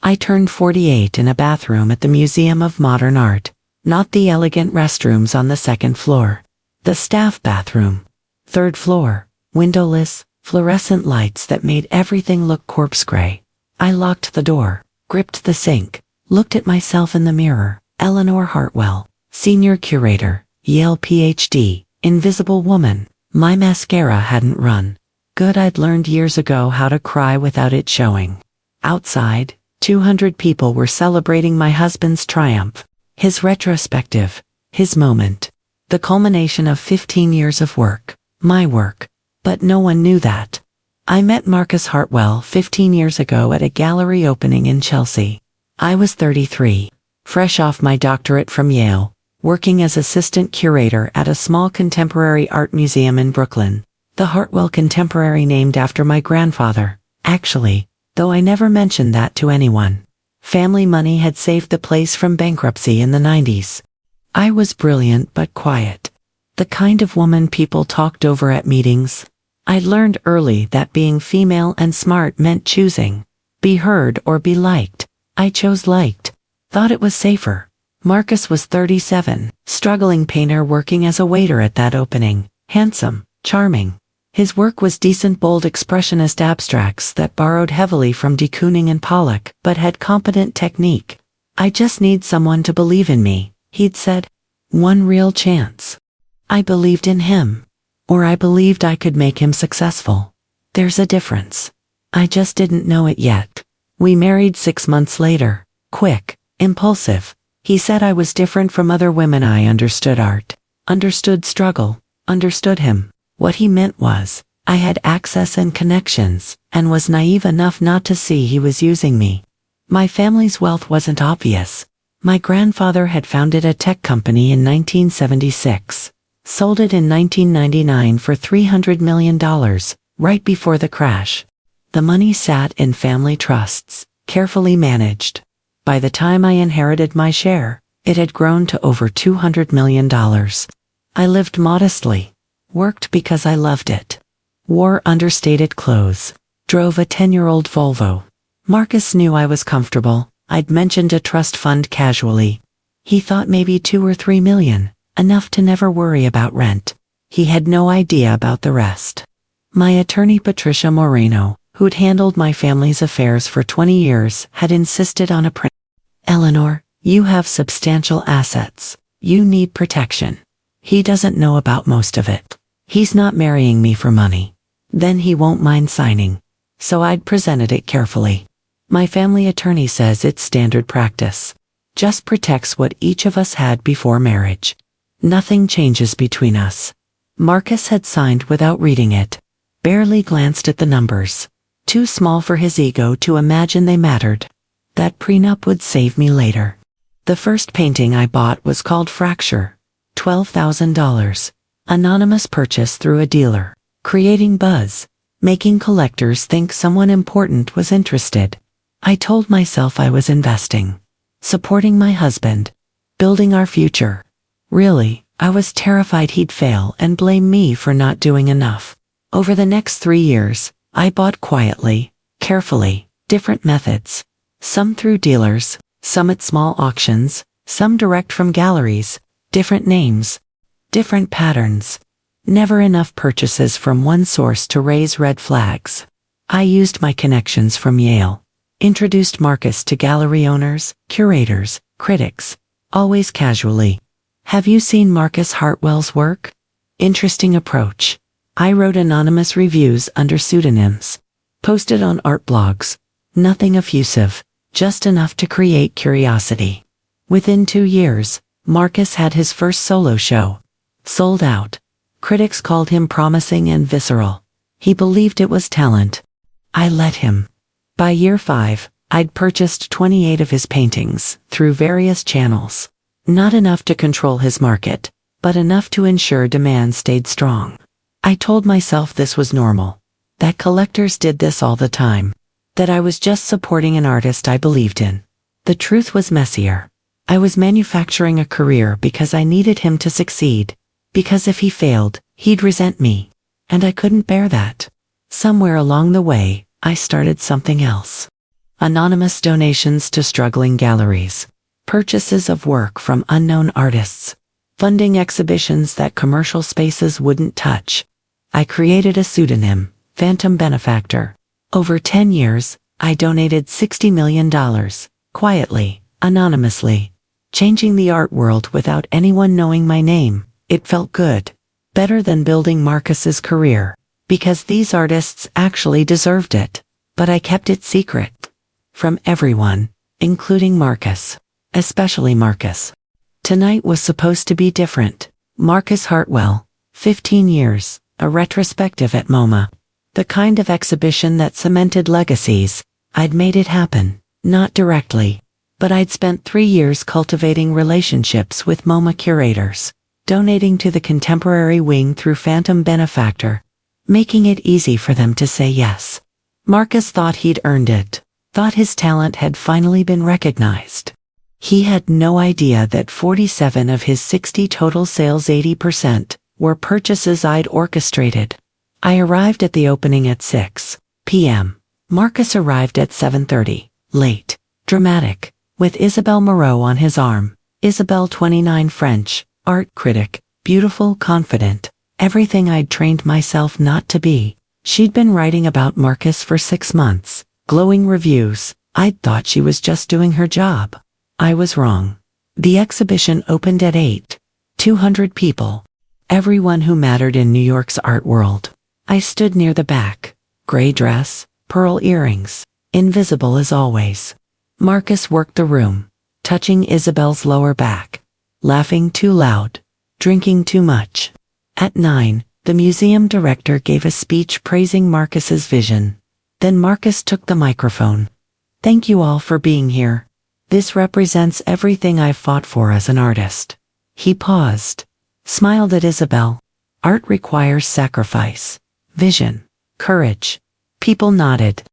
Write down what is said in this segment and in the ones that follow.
I turned 48 in a bathroom at the Museum of Modern Art, not the elegant restrooms on the second floor. The staff bathroom. Third floor, windowless, fluorescent lights that made everything look corpse gray. I locked the door, gripped the sink, looked at myself in the mirror. Eleanor Hartwell, senior curator, Yale PhD, invisible woman. My mascara hadn't run. Good, I'd learned years ago how to cry without it showing. Outside, 200 people were celebrating my husband's triumph, his retrospective, his moment, the culmination of 15 years of work, my work. But no one knew that. I met Marcus Hartwell 15 years ago at a gallery opening in Chelsea. I was 33, fresh off my doctorate from Yale, working as assistant curator at a small contemporary art museum in Brooklyn, the Hartwell Contemporary, named after my grandfather, actually, though I never mentioned that to anyone. Family money had saved the place from bankruptcy in the 90s. I was brilliant but quiet. The kind of woman people talked over at meetings. I'd learned early that being female and smart meant choosing. Be heard or be liked. I chose liked. Thought it was safer. Marcus was 37, struggling painter working as a waiter at that opening. Handsome, charming. His work was decent, bold expressionist abstracts that borrowed heavily from de Kooning and Pollock, but had competent technique. I just need someone to believe in me, he'd said. One real chance. I believed in him. Or I believed I could make him successful. There's a difference. I just didn't know it yet. We married 6 months later. Quick, impulsive. He said I was different from other women. I understood art, understood struggle, understood him. What he meant was, I had access and connections, and was naive enough not to see he was using me. My family's wealth wasn't obvious. My grandfather had founded a tech company in 1976, sold it in 1999 for $300 million, right before the crash. The money sat in family trusts, carefully managed. By the time I inherited my share, it had grown to over $200 million. I lived modestly, worked because I loved it, wore understated clothes, drove a 10-year-old Volvo. Marcus knew I was comfortable. I'd mentioned a trust fund casually. He thought maybe 2 or 3 million, enough to never worry about rent. He had no idea about the rest. My attorney Patricia Moreno, who'd handled my family's affairs for 20 years, had insisted on a print. Eleanor, you have substantial assets. You need protection. He doesn't know about most of it. He's not marrying me for money. Then he won't mind signing. So I'd presented it carefully. My family attorney says it's standard practice. Just protects what each of us had before marriage. Nothing changes between us. Marcus had signed without reading it. Barely glanced at the numbers. Too small for his ego to imagine they mattered. That prenup would save me later. The first painting I bought was called Fracture. $12,000. Anonymous purchase through a dealer. Creating buzz. Making collectors think someone important was interested. I told myself I was investing. Supporting my husband. Building our future. Really, I was terrified he'd fail and blame me for not doing enough. Over the next 3 years, I bought quietly, carefully, different methods. Some through dealers, some at small auctions, some direct from galleries, different names, different patterns. Never enough purchases from one source to raise red flags. I used my connections from Yale. Introduced Marcus to gallery owners, curators, critics, always casually. Have you seen Marcus Hartwell's work? Interesting approach. I wrote anonymous reviews under pseudonyms. Posted on art blogs. Nothing effusive, just enough to create curiosity. Within 2 years, Marcus had his first solo show. Sold out. Critics called him promising and visceral. He believed it was talent. I let him. By year 5, I'd purchased 28 of his paintings, through various channels. Not enough to control his market, but enough to ensure demand stayed strong. I told myself this was normal. That collectors did this all the time. That I was just supporting an artist I believed in. The truth was messier. I was manufacturing a career because I needed him to succeed. Because if he failed, he'd resent me. And I couldn't bear that. Somewhere along the way, I started something else. anonymous donations to struggling galleries, purchases of work from unknown artists, funding exhibitions that commercial spaces wouldn't touch. I created a pseudonym, Phantom Benefactor. Over 10 years, I donated $60 million, quietly, anonymously, changing the art world without anyone knowing my name. It felt good. Better than building Marcus's career, because these artists actually deserved it. But I kept it secret. From everyone, including Marcus. Especially Marcus. Tonight was supposed to be different. Marcus Hartwell, 15 years, a retrospective at MoMA. The kind of exhibition that cemented legacies. I'd made it happen, not directly, but I'd spent 3 years cultivating relationships with MoMA curators, donating to the contemporary wing through Phantom Benefactor, making it easy for them to say yes. Marcus thought he'd earned it, thought his talent had finally been recognized. He had no idea that 47 of his 60 total sales, 80%, were purchases I'd orchestrated. I arrived at the opening at 6 p.m. Marcus arrived at 7:30, late, dramatic, with Isabelle Moreau on his arm. Isabelle, 29, French, art critic, beautiful, confident, everything I'd trained myself not to be. She'd been writing about Marcus for 6 months, glowing reviews. I'd thought she was just doing her job. I was wrong. The exhibition opened at 8. 200 people. Everyone who mattered in New York's art world. I stood near the back. Gray dress, pearl earrings, invisible as always. Marcus worked the room, touching Isabel's lower back, laughing too loud, drinking too much. At 9, the museum director gave a speech praising Marcus's vision. Then Marcus took the microphone. Thank you all for being here. This represents everything I've fought for as an artist. He paused, smiled at Isabel. Art requires sacrifice, vision, courage. People nodded.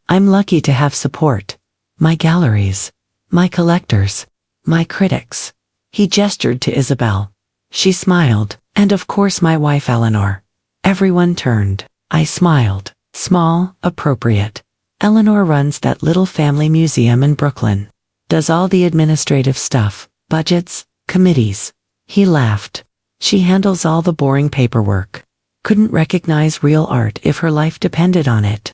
I'm lucky to have support. My galleries, my collectors, my critics. He gestured to Isabel. She smiled, and of course my wife Eleanor. Everyone turned. I smiled. Small, appropriate. Eleanor runs that little family museum in Brooklyn. Does all the administrative stuff, budgets, committees. He laughed. She handles all the boring paperwork. Couldn't recognize real art if her life depended on it.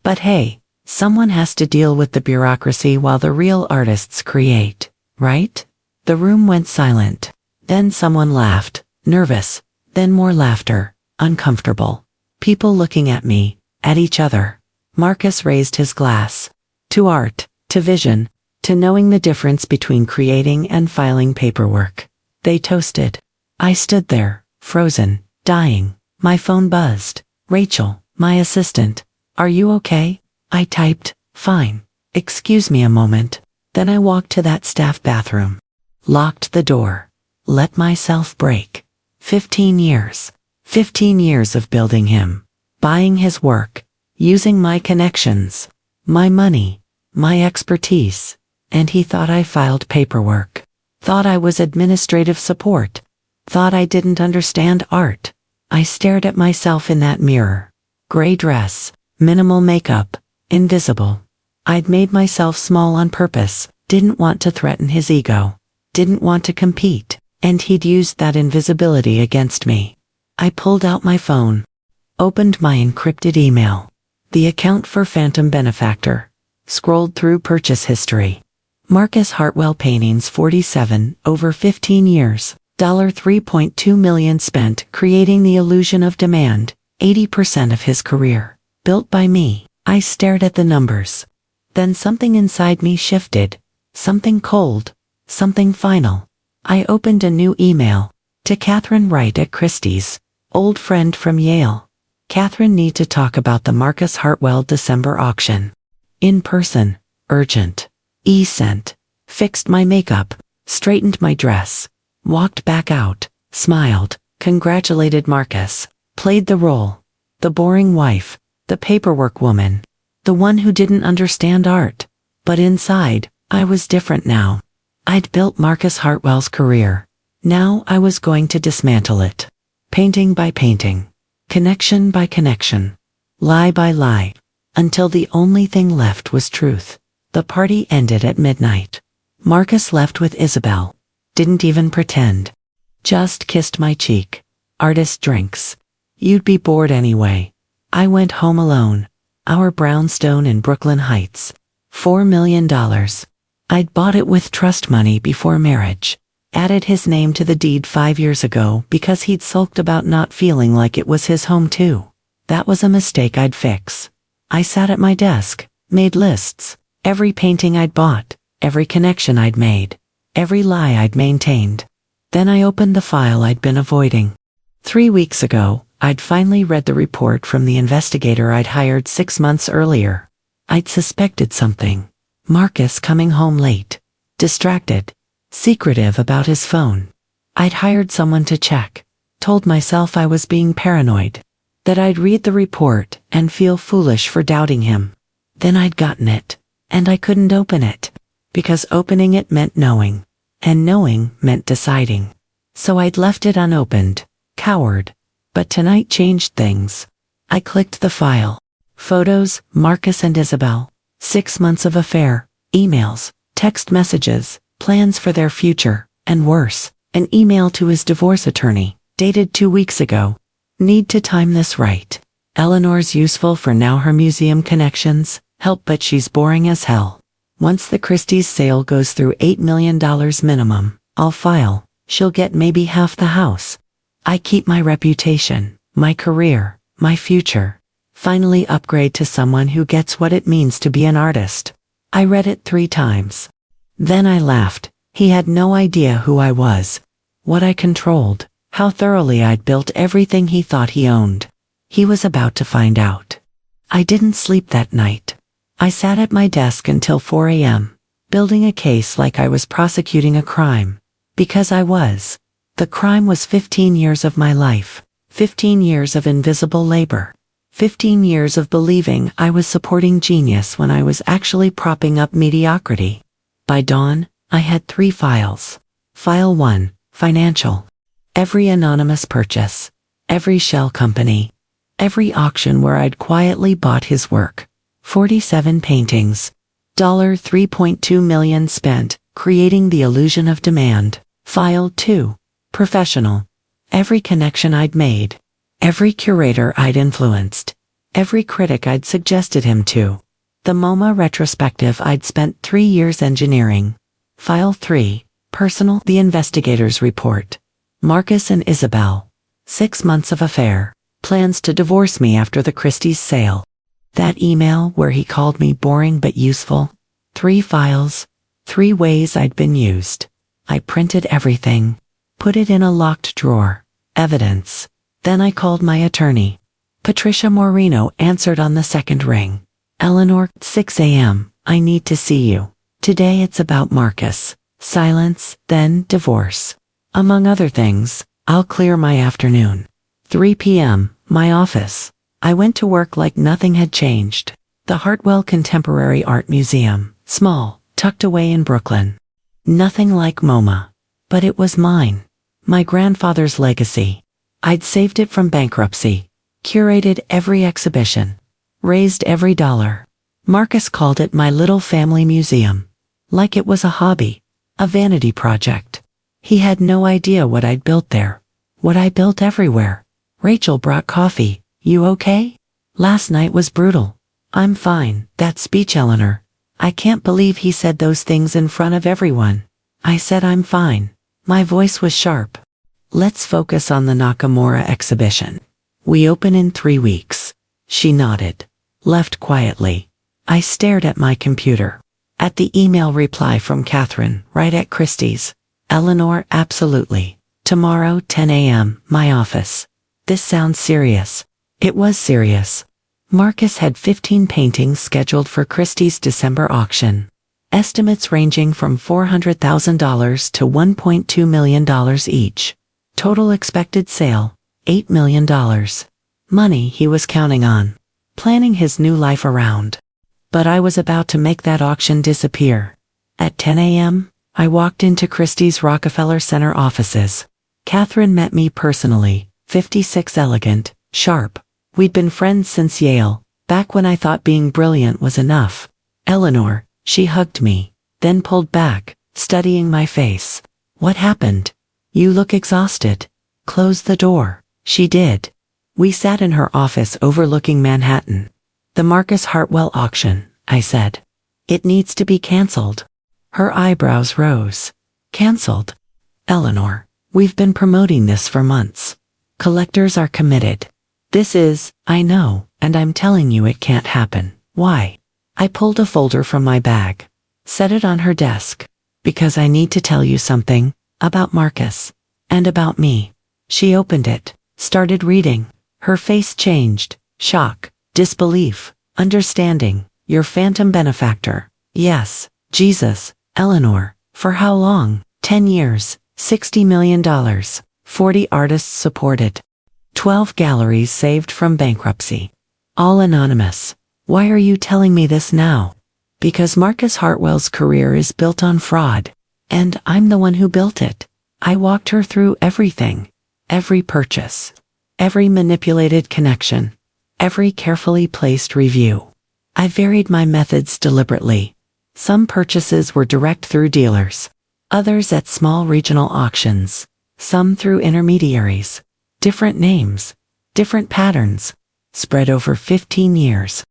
But hey, someone has to deal with the bureaucracy while the real artists create, right? The room went silent. Then someone laughed, nervous, then more laughter, uncomfortable. People looking at me, at each other. Marcus raised his glass. To art, to vision, to knowing the difference between creating and filing paperwork. They toasted. I stood there, frozen, dying. My phone buzzed. Rachel, my assistant. Are you okay? I typed, fine. Excuse me a moment. Then I walked to that staff bathroom. Locked the door. Let myself break. 15 years. 15 years of building him. Buying his work. Using my connections. My money. My expertise. And he thought I filed paperwork. Thought I was administrative support. Thought I didn't understand art. I stared at myself in that mirror. Gray dress, minimal makeup, invisible. I'd made myself small on purpose, didn't want to threaten his ego, didn't want to compete, and he'd used that invisibility against me. I pulled out my phone, opened my encrypted email, the account for Phantom Benefactor, scrolled through purchase history. Marcus Hartwell paintings, 47, over 15 years. $3.2 million spent creating the illusion of demand, 80% of his career. Built by me. I stared at the numbers. Then something inside me shifted. Something cold. Something final. I opened a new email. To Catherine Wright at Christie's. Old friend from Yale. Catherine, need to talk about the Marcus Hartwell December auction. In person. Urgent. E-sent. Fixed my makeup. Straightened my dress. Walked back out. Smiled. Congratulated Marcus. Played the role. The boring wife. The paperwork woman. The one who didn't understand art. But inside, I was different now. I'd built Marcus Hartwell's career. Now I was going to dismantle it. Painting by painting. Connection by connection. Lie by lie. Until the only thing left was truth. The party ended at midnight. Marcus left with Isabel. Didn't even pretend. Just kissed my cheek. Artist drinks. You'd be bored anyway. I went home alone. Our brownstone in Brooklyn Heights. $4 million. I'd bought it with trust money before marriage. Added his name to the deed 5 years ago because he'd sulked about not feeling like it was his home too. That was a mistake I'd fix. I sat at my desk, made lists. Every painting I'd bought, every connection I'd made, every lie I'd maintained. Then I opened the file I'd been avoiding. 3 weeks ago, I'd finally read the report from the investigator I'd hired 6 months earlier. I'd suspected something. Marcus coming home late. Distracted. Secretive about his phone. I'd hired someone to check. Told myself I was being paranoid. That I'd read the report and feel foolish for doubting him. Then I'd gotten it. And I couldn't open it. Because opening it meant knowing. And knowing meant deciding. So I'd left it unopened. Coward. But tonight changed things. I clicked the file. Photos, Marcus and Isabel. 6 months of affair. Emails, text messages, plans for their future, and worse, an email to his divorce attorney, dated 2 weeks ago. Need to time this right. Eleanor's useful for now her museum connections, help but she's boring as hell. Once the Christie's sale goes through $8 million minimum, I'll file, she'll get maybe half the house. I keep my reputation, my career, my future. Finally upgrade to someone who gets what it means to be an artist. I read it 3 times. Then I laughed. He had no idea who I was, what I controlled, how thoroughly I'd built everything he thought he owned. He was about to find out. I didn't sleep that night. I sat at my desk until 4 a.m., building a case like I was prosecuting a crime. Because I was. The crime was 15 years of my life, 15 years of invisible labor, 15 years of believing I was supporting genius when I was actually propping up mediocrity. By dawn, I had 3 files. File 1, financial. Every anonymous purchase, every shell company, every auction where I'd quietly bought his work. 47 paintings. $3.2 million spent, creating the illusion of demand. File 2, professional. Every connection I'd made. Every curator I'd influenced. Every critic I'd suggested him to. The MoMA retrospective I'd spent 3 years engineering. File 3, personal. The investigator's report. Marcus and Isabel. 6 months of affair. Plans to divorce me after the Christie's sale. That email where he called me boring but useful. 3 files. 3 ways I'd been used. I printed everything. Put it in a locked drawer. Evidence. Then I called my attorney. Patricia Moreno answered on the second ring. Eleanor, 6 a.m., I need to see you. Today it's about Marcus. Silence, then divorce. Among other things, I'll clear my afternoon. 3 p.m., my office. I went to work like nothing had changed. The Hartwell Contemporary Art Museum, small, tucked away in Brooklyn. Nothing like MoMA. But it was mine. My grandfather's legacy. I'd saved it from bankruptcy. Curated every exhibition. Raised every dollar. Marcus called it my little family museum. Like it was a hobby. A vanity project. He had no idea what I'd built there. What I built everywhere. Rachel brought coffee. You okay? Last night was brutal. I'm fine. That speech, Eleanor. I can't believe he said those things in front of everyone. I said I'm fine. My voice was sharp. Let's focus on the Nakamura exhibition. We open in 3 weeks. She nodded. Left quietly. I stared at my computer. At the email reply from Catherine, right at Christie's. Eleanor, absolutely. Tomorrow, 10 a.m., my office. This sounds serious. It was serious. Marcus had 15 paintings scheduled for Christie's December auction. Estimates ranging from $400,000 to $1.2 million each. Total expected sale, $8 million. Money he was counting on. Planning his new life around. But I was about to make that auction disappear. At 10 a.m., I walked into Christie's Rockefeller Center offices. Catherine met me personally, 56 elegant, sharp. We'd been friends since Yale, back when I thought being brilliant was enough. Eleanor, She hugged me, then pulled back, studying my face. What happened? You look exhausted. Close the door. She did. We sat in her office overlooking Manhattan. The Marcus Hartwell auction, I said. It needs to be cancelled. Her eyebrows rose. Cancelled? Eleanor, we've been promoting this for months. Collectors are committed. This is, I know, and I'm telling you it can't happen. Why? I pulled a folder from my bag. Set it on her desk. Because I need to tell you something, about Marcus. And about me. She opened it, started reading. Her face changed. Shock, disbelief, understanding. Your phantom benefactor. Yes, Jesus, Eleanor. For how long? 10 years, $60 million. 40 artists supported. 12 galleries saved from bankruptcy. All anonymous. Why are you telling me this now? Because Marcus Hartwell's career is built on fraud. And I'm the one who built it. I walked her through everything. Every purchase. Every manipulated connection. Every carefully placed review. I varied my methods deliberately. Some purchases were direct through dealers. Others at small regional auctions. Some through intermediaries. Different names. Different patterns. Spread over 15 years.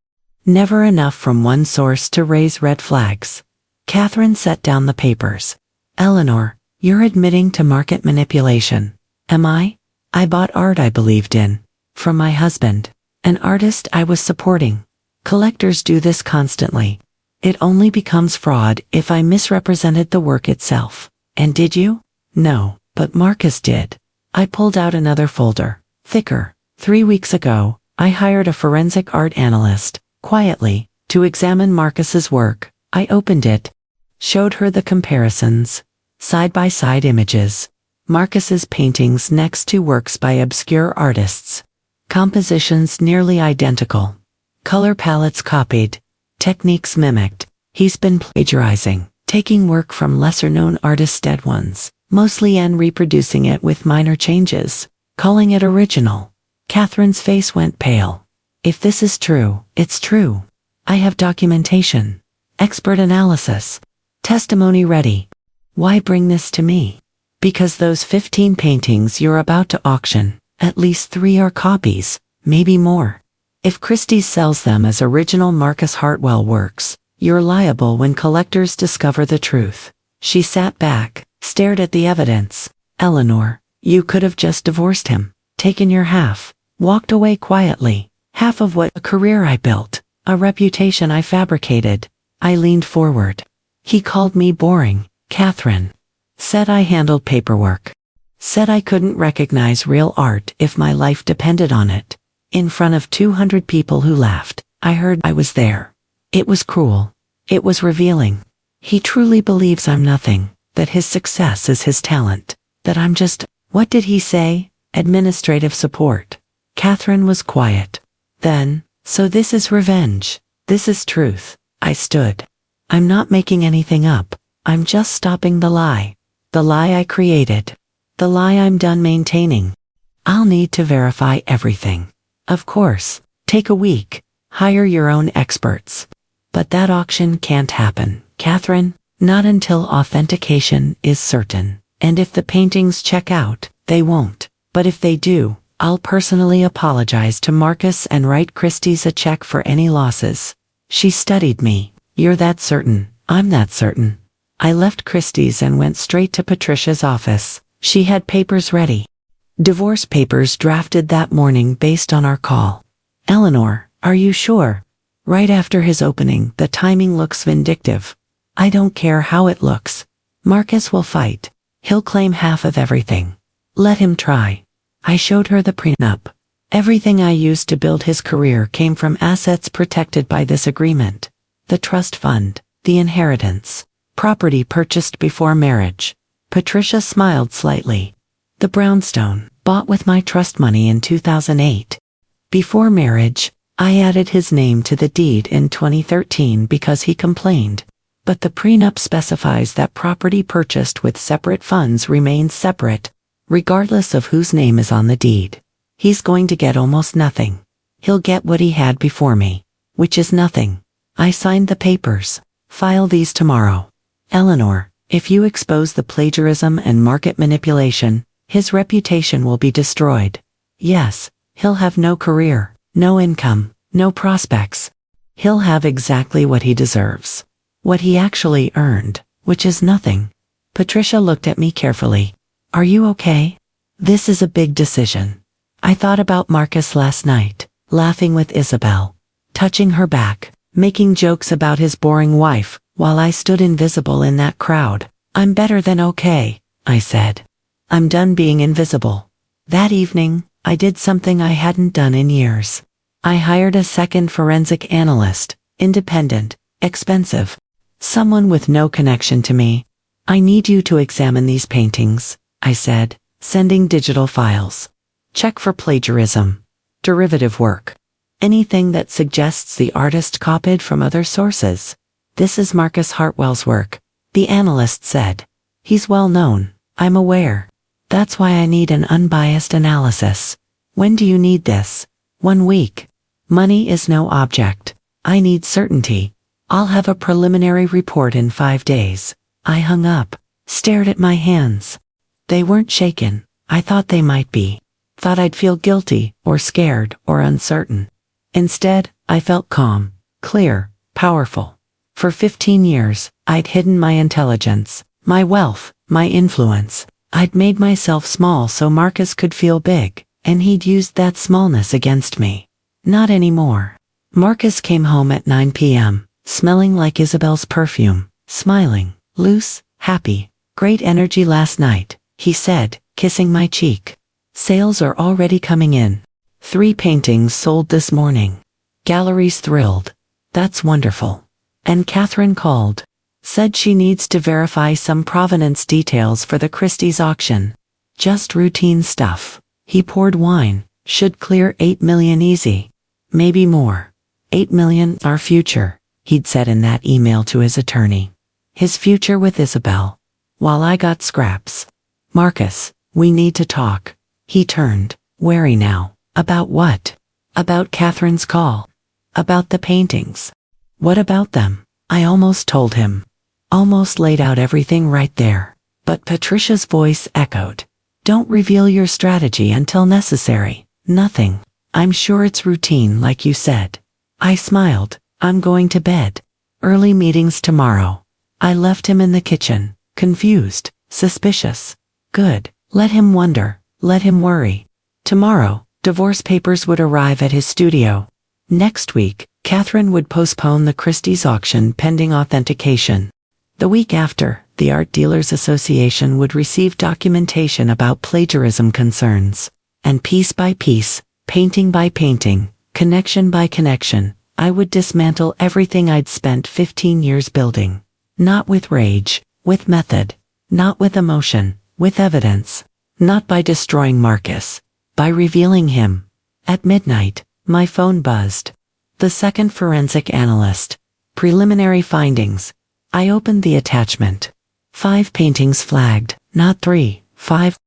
Never enough from one source to raise red flags. Catherine set down the papers. Eleanor, you're admitting to market manipulation. Am I? I bought art I believed in. From my husband. An artist I was supporting. Collectors do this constantly. It only becomes fraud if I misrepresented the work itself. And did you? No, but Marcus did. I pulled out another folder. Thicker. 3 weeks ago, I hired a forensic art analyst, quietly, to examine Marcus's work. I opened it. Showed her the comparisons. Side-by-side images. Marcus's paintings next to works by obscure artists. Compositions nearly identical. Color palettes copied. Techniques mimicked. He's been plagiarizing, taking work from lesser-known artists' dead ones, mostly, and reproducing it with minor changes, calling it original. Catherine's face went pale. If this is true, it's true. I have documentation. Expert analysis. Testimony ready. Why bring this to me? Because those 15 paintings you're about to auction, at least 3 are copies, maybe more. If Christie's sells them as original Marcus Hartwell works, you're liable when collectors discover the truth. She sat back, stared at the evidence. Eleanor, you could have just divorced him, taken your half, walked away quietly. Half of what a career I built, a reputation I fabricated. I leaned forward. He called me boring, Catherine. Said I handled paperwork. Said I couldn't recognize real art if my life depended on it. In front of 200 people who laughed, I heard I was there. It was cruel. It was revealing. He truly believes I'm nothing, that his success is his talent, that I'm just, what did he say? Administrative support. Catherine was quiet. Then, so this is revenge. This is truth. I stood. I'm not making anything up. I'm just stopping the lie. The lie I created. The lie I'm done maintaining. I'll need to verify everything. Of course, take a week. Hire your own experts. But that auction can't happen, Catherine, not until authentication is certain. And if the paintings check out, they won't. But if they do, I'll personally apologize to Marcus and write Christie's a check for any losses. She studied me. You're that certain. I'm that certain. I left Christie's and went straight to Patricia's office. She had papers ready. Divorce papers drafted that morning based on our call. Eleanor, are you sure? Right after his opening, the timing looks vindictive. I don't care how it looks. Marcus will fight. He'll claim half of everything. Let him try. I showed her the prenup. Everything I used to build his career came from assets protected by this agreement. The trust fund, the inheritance, property purchased before marriage. Patricia smiled slightly. The brownstone, bought with my trust money in 2008. Before marriage, I added his name to the deed in 2013 because he complained. But the prenup specifies that property purchased with separate funds remains separate, regardless of whose name is on the deed. He's going to get almost nothing. He'll get what he had before me, which is nothing. I signed the papers. File these tomorrow. Eleanor, if you expose the plagiarism and market manipulation, his reputation will be destroyed. Yes, he'll have no career, no income, no prospects. He'll have exactly what he deserves. What he actually earned, which is nothing. Patricia looked at me carefully. Are you okay? This is a big decision. I thought about Marcus last night, laughing with Isabel, touching her back, making jokes about his boring wife, while I stood invisible in that crowd. I'm better than okay, I said. I'm done being invisible. That evening, I did something I hadn't done in years. I hired a second forensic analyst, independent, expensive. Someone with no connection to me. I need you to examine these paintings, I said, sending digital files. Check for plagiarism, derivative work, anything that suggests the artist copied from other sources. This is Marcus Hartwell's work, the analyst said. He's well known, I'm aware. That's why I need an unbiased analysis. When do you need this? 1 week. Money is no object. I need certainty. I'll have a preliminary report in 5 days. I hung up, stared at my hands. They weren't shaken. I thought they might be. Thought I'd feel guilty, or scared, or uncertain. Instead, I felt calm, clear, powerful. For 15 years, I'd hidden my intelligence, my wealth, my influence. I'd made myself small so Marcus could feel big, and he'd used that smallness against me. Not anymore. Marcus came home at 9 p.m., smelling like Isabel's perfume, smiling, loose, happy. Great energy last night, he said, kissing my cheek. Sales are already coming in. 3 paintings sold this morning. Galleries thrilled. That's wonderful. And Catherine called. Said she needs to verify some provenance details for the Christie's auction. Just routine stuff. He poured wine. Should clear 8 million easy. Maybe more. 8 million, our future, he'd said in that email to his attorney. His future with Isabel. While I got scraps. Marcus, we need to talk. He turned, wary now. About what? About Catherine's call. About the paintings. What about them? I almost told him. Almost laid out everything right there. But Patricia's voice echoed. Don't reveal your strategy until necessary. Nothing. I'm sure it's routine like you said. I smiled. I'm going to bed. Early meetings tomorrow. I left him in the kitchen, confused, suspicious. Good. Let him wonder. Let him worry. Tomorrow, divorce papers would arrive at his studio. Next week, Catherine would postpone the Christie's auction pending authentication. The week after, the Art Dealers Association would receive documentation about plagiarism concerns. And piece by piece, painting by painting, connection by connection, I would dismantle everything I'd spent 15 years building. Not with rage, with method. Not with emotion, with evidence. Not by destroying Marcus. By revealing him. At midnight, my phone buzzed. The second forensic analyst. Preliminary findings. I opened the attachment. 5 paintings flagged, not 3, 5.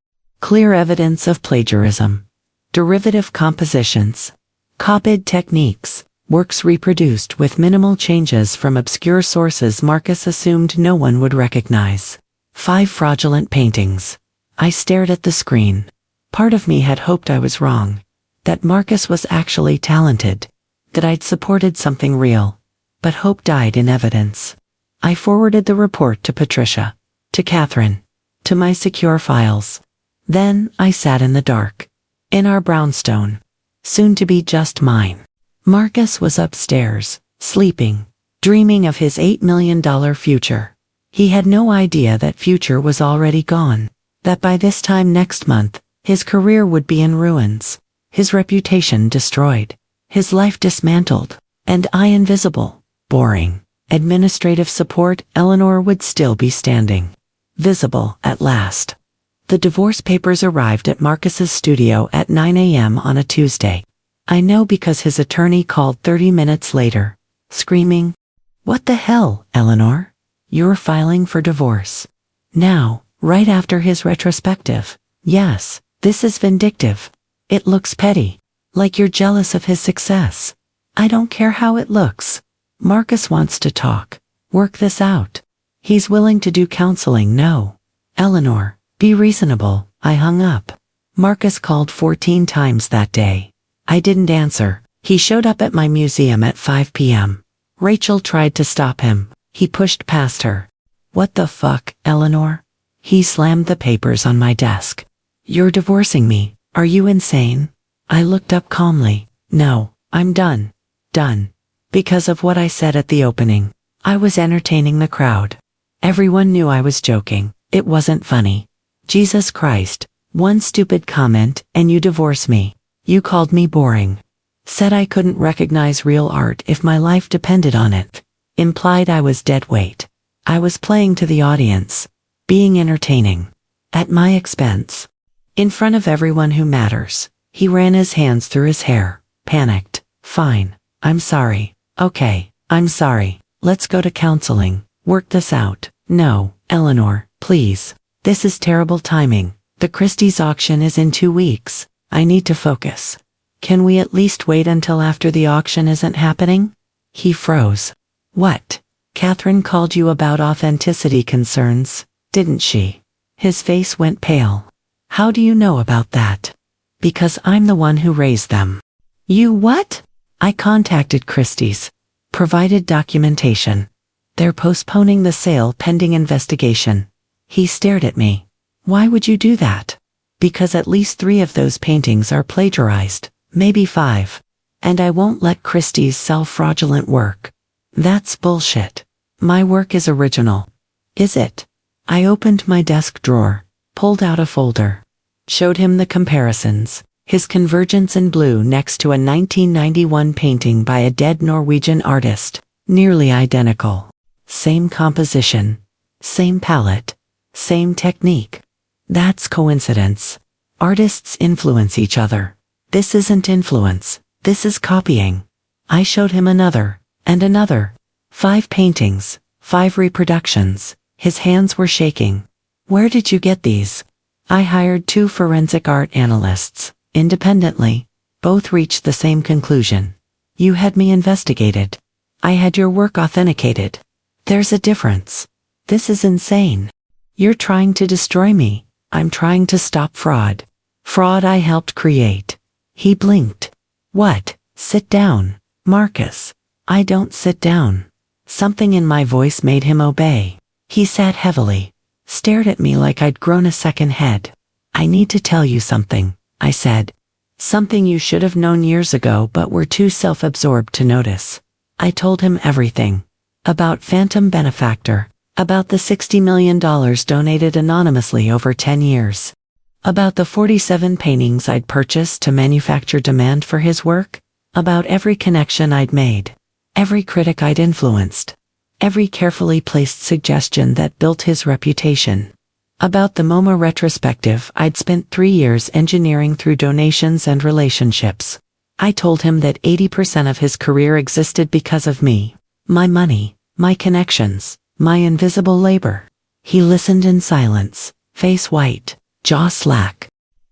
Clear evidence of plagiarism. Derivative compositions. Copied techniques. Works reproduced with minimal changes from obscure sources Marcus assumed no one would recognize. 5 fraudulent paintings. I stared at the screen. Part of me had hoped I was wrong. That Marcus was actually talented. That I'd supported something real. But hope died in evidence. I forwarded the report to Patricia. To Catherine. To my secure files. Then I sat in the dark. In our brownstone. Soon to be just mine. Marcus was upstairs, sleeping, dreaming of his $8 million future. He had no idea that future was already gone. That by this time next month, his career would be in ruins. His reputation destroyed. His life dismantled. And I invisible. Boring. Administrative support, Eleanor would still be standing. Visible, at last. The divorce papers arrived at Marcus's studio at 9 a.m. on a Tuesday. I know because his attorney called 30 minutes later, screaming, "What the hell, Eleanor? You're filing for divorce." Now, right after his retrospective. Yes, this is vindictive. It looks petty. Like you're jealous of his success. I don't care how it looks. Marcus wants to talk. Work this out. He's willing to do counseling. No. Eleanor, be reasonable. I hung up. Marcus called 14 times that day. I didn't answer. He showed up at my museum at 5 p.m. Rachel tried to stop him. He pushed past her. What the fuck, Eleanor? He slammed the papers on my desk. You're divorcing me. Are you insane? I looked up calmly. No, I'm done. Done. Because of what I said at the opening. I was entertaining the crowd. Everyone knew I was joking. It wasn't funny. Jesus Christ. One stupid comment, and you divorce me. You called me boring. Said I couldn't recognize real art if my life depended on it. Implied I was dead weight. I was playing to the audience. Being entertaining. At my expense. In front of everyone who matters. He ran his hands through his hair. Panicked. Fine. I'm sorry. Okay, I'm sorry. Let's go to counseling. Work this out. No, Eleanor, please. This is terrible timing. The Christie's auction is in 2 weeks. I need to focus. Can we at least wait until after the auction isn't happening? He froze. What? Catherine called you about authenticity concerns, didn't she? His face went pale. How do you know about that? Because I'm the one who raised them. You what? I contacted Christie's. Provided documentation. They're postponing the sale pending investigation. He stared at me. Why would you do that? Because at least 3 of those paintings are plagiarized, maybe 5. And I won't let Christie's sell fraudulent work. That's bullshit. My work is original. Is it? I opened my desk drawer, pulled out a folder, showed him the comparisons, his Convergence in blue next to a 1991 painting by a dead Norwegian artist, nearly identical. Same composition, same palette, same technique. That's coincidence. Artists influence each other. This isn't influence, this is copying. I showed him another, and another. 5 paintings, 5 reproductions. His hands were shaking. Where did you get these? I hired 2 forensic art analysts, independently. Both reached the same conclusion. You had me investigated. I had your work authenticated. There's a difference. This is insane. You're trying to destroy me. I'm trying to stop fraud. Fraud I helped create. He blinked. What? Sit down, Marcus. I don't sit down. Something in my voice made him obey. He sat heavily, stared at me like I'd grown a second head. I need to tell you something, I said. Something you should have known years ago but were too self-absorbed to notice. I told him everything. About Phantom Benefactor. About the $60 million donated anonymously over 10 years. About the 47 paintings I'd purchased to manufacture demand for his work. About every connection I'd made. Every critic I'd influenced. Every carefully placed suggestion that built his reputation. About the MoMA retrospective I'd spent 3 years engineering through donations and relationships. I told him that 80% of his career existed because of me. My money, my connections, my invisible labor. He listened in silence, face white, jaw slack.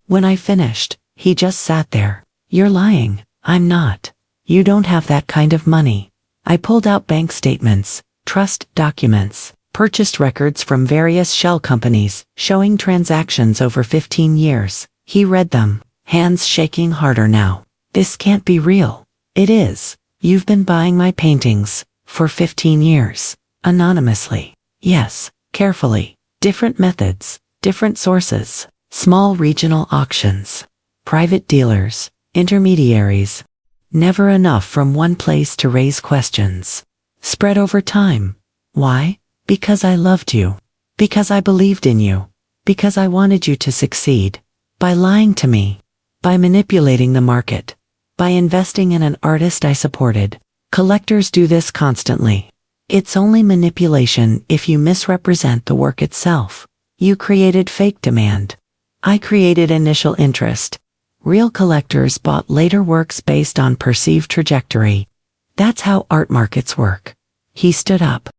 When I finished, he just sat there. You're lying. I'm not. You don't have that kind of money. I pulled out bank statements, trust documents, purchased records from various shell companies, showing transactions over 15 years. He read them, hands shaking harder now. This can't be real. It is. You've been buying my paintings, for 15 years. Anonymously. Yes, carefully. Different methods, different sources, small regional auctions, private dealers, intermediaries. Never enough from one place to raise questions. Spread over time. Why? Because I loved you. Because I believed in you. Because I wanted you to succeed. By lying to me. By manipulating the market. By investing in an artist I supported. Collectors do this constantly. It's only manipulation if you misrepresent the work itself. You created fake demand. I created initial interest. Real collectors bought later works based on perceived trajectory. That's how art markets work. He stood up.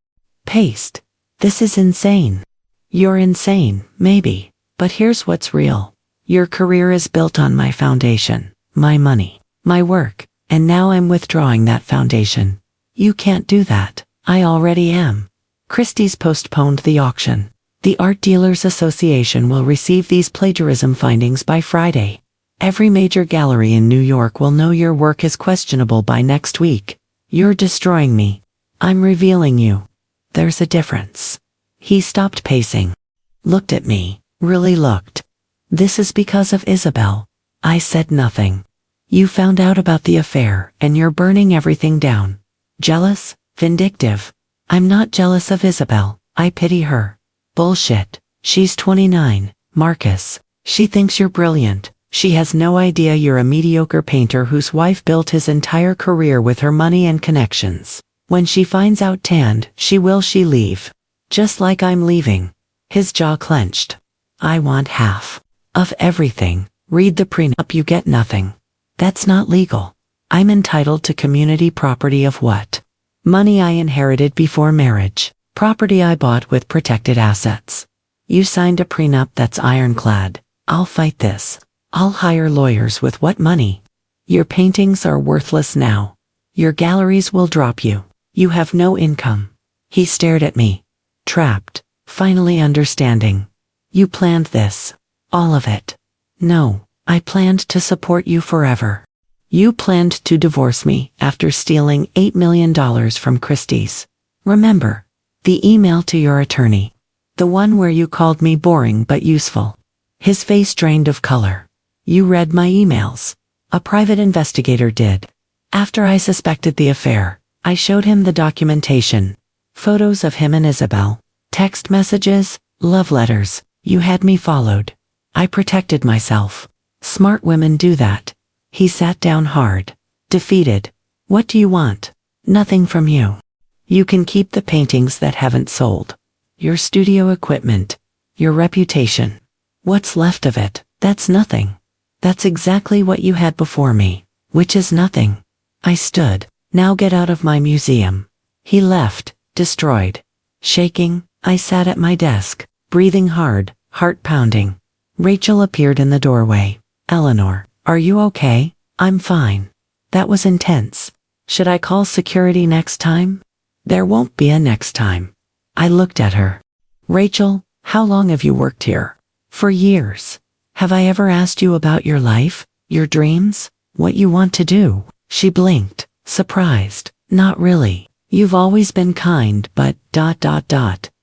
Paced. This is insane. You're insane, maybe, but here's what's real. Your career is built on my foundation, my money, my work, and now I'm withdrawing that foundation. You can't do that. I already am. Christie's postponed the auction. The Art Dealers Association will receive these plagiarism findings by Friday. Every major gallery in New York will know your work is questionable by next week. You're destroying me. I'm revealing you. There's a difference. He stopped pacing. Looked at me. Really looked. This is because of Isabel. I said nothing. You found out about the affair, and you're burning everything down. Jealous? Vindictive? I'm not jealous of Isabel. I pity her. Bullshit. She's 29, Marcus. She thinks you're brilliant. She has no idea you're a mediocre painter whose wife built his entire career with her money and connections. When she finds out Tanned, she leave. Just like I'm leaving. His jaw clenched. I want half. Of everything. Read the prenup, you get nothing. That's not legal. I'm entitled to community property of what? Money I inherited before marriage. Property I bought with protected assets. You signed a prenup that's ironclad. I'll fight this. I'll hire lawyers with what money? Your paintings are worthless now. Your galleries will drop you. You have no income. He stared at me. Trapped. Finally understanding. You planned this. All of it. No, I planned to support you forever. You planned to divorce me after stealing $8 million from Christie's. Remember, the email to your attorney. The one where you called me boring but useful. His face drained of color. You read my emails. A private investigator did. After I suspected the affair, I showed him the documentation. Photos of him and Isabel. Text messages, love letters. You had me followed. I protected myself. Smart women do that. He sat down hard. Defeated. What do you want? Nothing from you. You can keep the paintings that haven't sold. Your studio equipment. Your reputation. What's left of it? That's nothing. That's exactly what you had before me, which is nothing. I stood. Now get out of my museum. He left, destroyed. Shaking, I sat at my desk, breathing hard, heart pounding. Rachel appeared in the doorway. Eleanor, are you okay? I'm fine. That was intense. Should I call security next time? There won't be a next time. I looked at her. Rachel, how long have you worked here? For years. Have I ever asked you about your life, your dreams, what you want to do? She blinked, surprised. Not really. You've always been kind but ...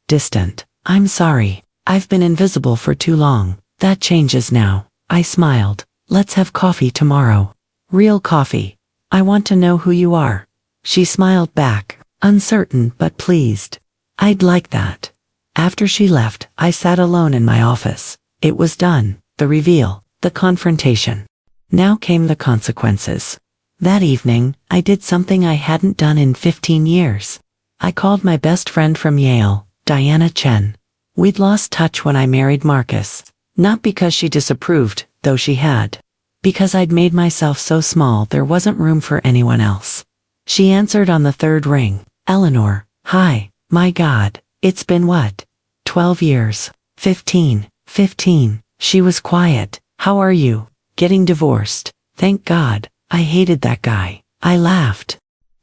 distant. I'm sorry. I've been invisible for too long. That changes now. I smiled. Let's have coffee tomorrow. Real coffee. I want to know who you are. She smiled back, uncertain but pleased. I'd like that. After she left, I sat alone in my office. It was done. The reveal, the confrontation. Now came the consequences. That evening, I did something I hadn't done in 15 years. I called my best friend from Yale, Diana Chen. We'd lost touch when I married Marcus. Not because she disapproved, though she had. Because I'd made myself so small there wasn't room for anyone else. She answered on the third ring. Eleanor, hi, my God, it's been what? 12 years. 15. She was quiet. How are you? Getting divorced. Thank God. I hated that guy. I laughed.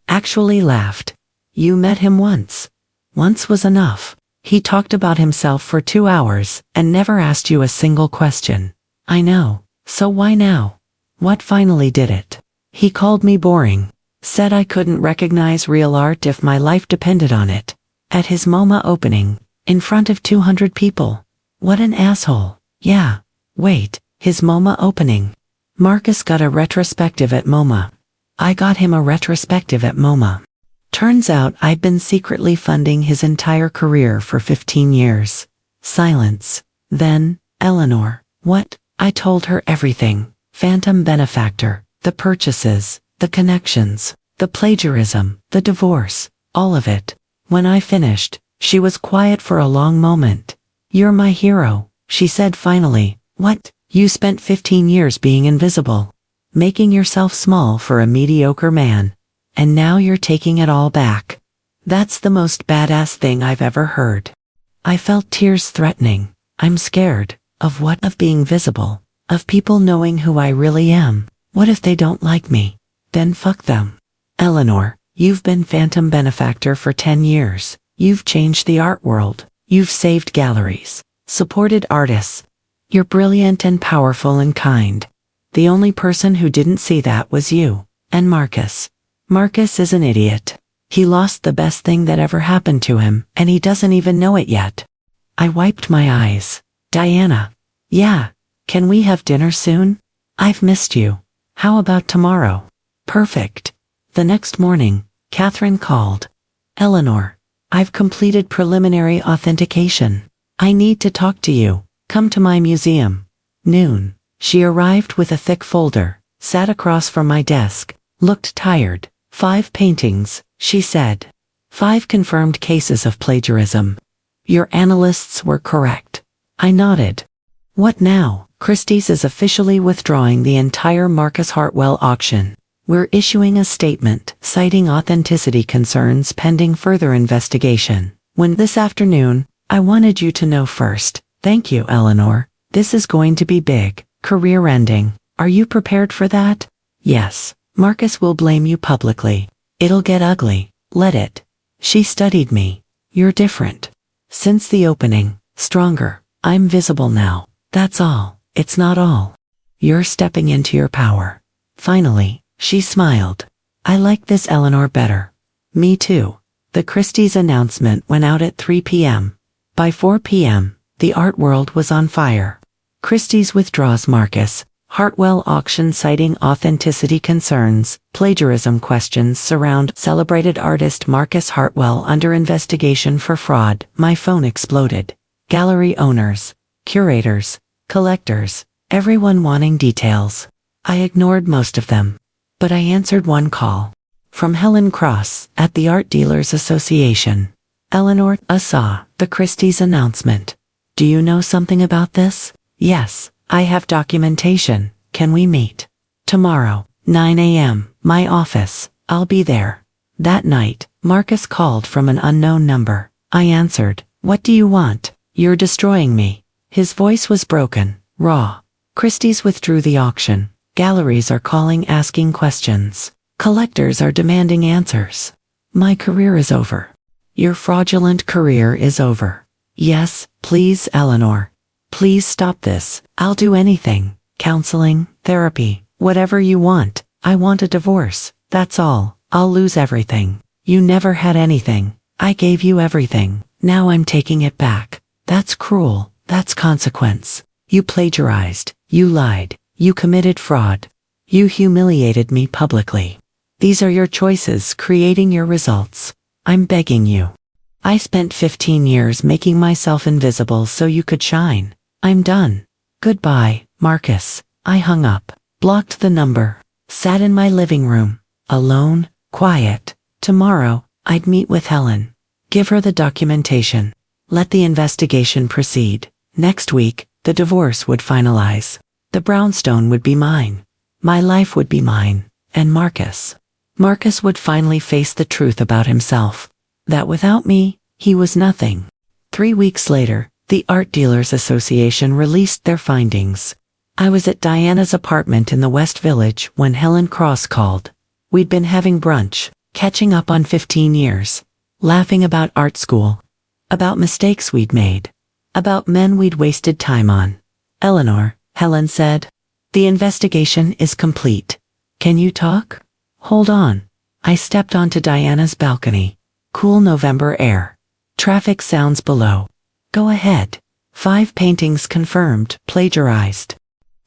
Actually laughed. You met him once. Once was enough. He talked about himself for 2 hours and never asked you a single question. I know. So why now? What finally did it? He called me boring. Said I couldn't recognize real art if my life depended on it. At his MoMA opening, in front of 200 people. What an asshole. Yeah. Wait, his MoMA opening. Marcus got a retrospective at MoMA. I got him a retrospective at MoMA. Turns out I'd been secretly funding his entire career for 15 years. Silence. Then, Eleanor. What? I told her everything. Phantom benefactor, the purchases, the connections, the plagiarism, the divorce, all of it. When I finished, she was quiet for a long moment. You're my hero, she said finally. What? You spent 15 years being invisible, making yourself small for a mediocre man. And now you're taking it all back. That's the most badass thing I've ever heard. I felt tears threatening. I'm scared. Of what? Of being visible. Of people knowing who I really am. What if they don't like me? Then fuck them. Eleanor, you've been phantom benefactor for 10 years. You've changed the art world. You've saved galleries, supported artists. You're brilliant and powerful and kind. The only person who didn't see that was you. And Marcus. Marcus is an idiot. He lost the best thing that ever happened to him, and he doesn't even know it yet. I wiped my eyes. Diana. Yeah. Can we have dinner soon? I've missed you. How about tomorrow? Perfect. The next morning, Catherine called. Eleanor. I've completed preliminary authentication. I need to talk to you. Come to my museum. Noon. She arrived with a thick folder, sat across from my desk, looked tired. 5 paintings, she said. 5 confirmed cases of plagiarism. Your analysts were correct. I nodded. What now? Christie's is officially withdrawing the entire Marcus Hartwell auction. We're issuing a statement citing authenticity concerns pending further investigation. When this afternoon, I wanted you to know first. Thank you, Eleanor. This is going to be big, career-ending. Are you prepared for that? Yes. Marcus will blame you publicly. It'll get ugly. Let it. She studied me. You're different. Since the opening, stronger. I'm visible now. That's all. It's not all. You're stepping into your power. Finally, she smiled. I like this Eleanor better. Me too. The Christie's announcement went out at 3 p.m. By 4 p.m., the art world was on fire. Christie's withdraws Marcus Hartwell auction citing authenticity concerns. Plagiarism questions surround celebrated artist Marcus Hartwell under investigation for fraud. My phone exploded. Gallery owners, curators, collectors, everyone wanting details. I ignored most of them. But I answered one call. From Helen Cross, at the Art Dealers Association. Eleanor, I saw the Christie's announcement. Do you know something about this? Yes, I have documentation. Can we meet? Tomorrow, 9 a.m., my office. I'll be there. That night, Marcus called from an unknown number. I answered. What do you want? You're destroying me. His voice was broken, raw. Christie's withdrew the auction. Galleries are calling asking questions. Collectors are demanding answers. My career is over. Your fraudulent career is over. Yes, please, Eleanor. Please stop this. I'll do anything. Counseling, therapy, whatever you want. I want a divorce. That's all. I'll lose everything. You never had anything. I gave you everything. Now I'm taking it back. That's cruel. That's consequence. You plagiarized. You lied. You committed fraud. You humiliated me publicly. These are your choices creating your results. I'm begging you. I spent 15 years making myself invisible so you could shine. I'm done. Goodbye, Marcus. I hung up, blocked the number, sat in my living room, alone, quiet. Tomorrow, I'd meet with Helen. Give her the documentation. Let the investigation proceed. Next week, the divorce would finalize. The brownstone would be mine. My life would be mine. And Marcus would finally face the truth about himself. That without me, he was nothing. 3 weeks later, the Art Dealers Association released their findings. I was at Diana's apartment in the West Village when Helen Cross called. We'd been having brunch, catching up on 15 years, laughing about art school, about mistakes we'd made, about men we'd wasted time on. Eleanor, Helen said, the investigation is complete. Can you talk? Hold on. I stepped onto Diana's balcony. Cool November air. Traffic sounds below. Go ahead. 5 paintings confirmed, plagiarized.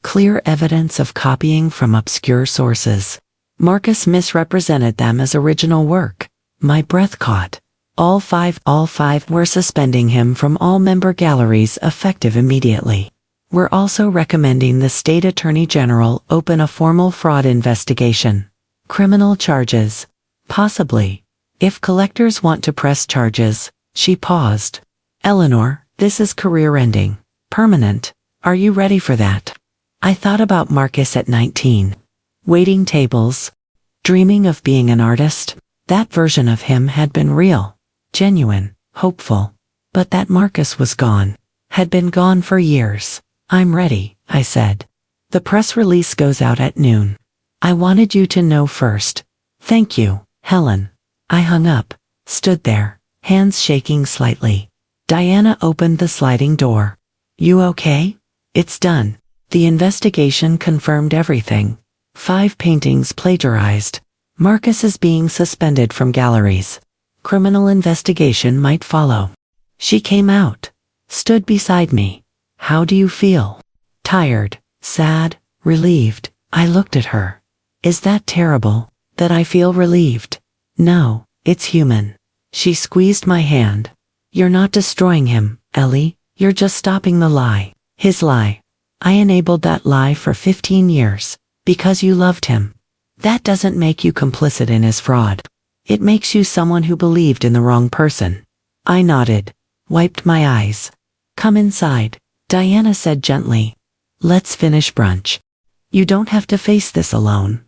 Clear evidence of copying from obscure sources. Marcus misrepresented them as original work. My breath caught. All five were suspending him from all member galleries effective immediately. We're also recommending the State Attorney General open a formal fraud investigation. Criminal charges. Possibly. If collectors want to press charges. She paused. Eleanor, this is career-ending. Permanent. Are you ready for that? I thought about Marcus at 19. Waiting tables. Dreaming of being an artist. That version of him had been real. Genuine. Hopeful. But that Marcus was gone. Had been gone for years. I'm ready, I said. The press release goes out at noon. I wanted you to know first. Thank you, Helen. I hung up. Stood there. hands shaking slightly. Diana opened the sliding door. You okay? It's done. The investigation confirmed everything. 5 paintings plagiarized. Marcus is being suspended from galleries. Criminal investigation might follow. She came out, stood beside me. How do you feel? Tired, sad, relieved. I looked at her. Is that terrible, that I feel relieved? No, it's human. She squeezed my hand. You're not destroying him, Ellie. You're just stopping the lie. His lie. I enabled that lie for 15 years. Because you loved him. That doesn't make you complicit in his fraud. It makes you someone who believed in the wrong person. I nodded, wiped my eyes. Come inside, Diana said gently. Let's finish brunch. You don't have to face this alone.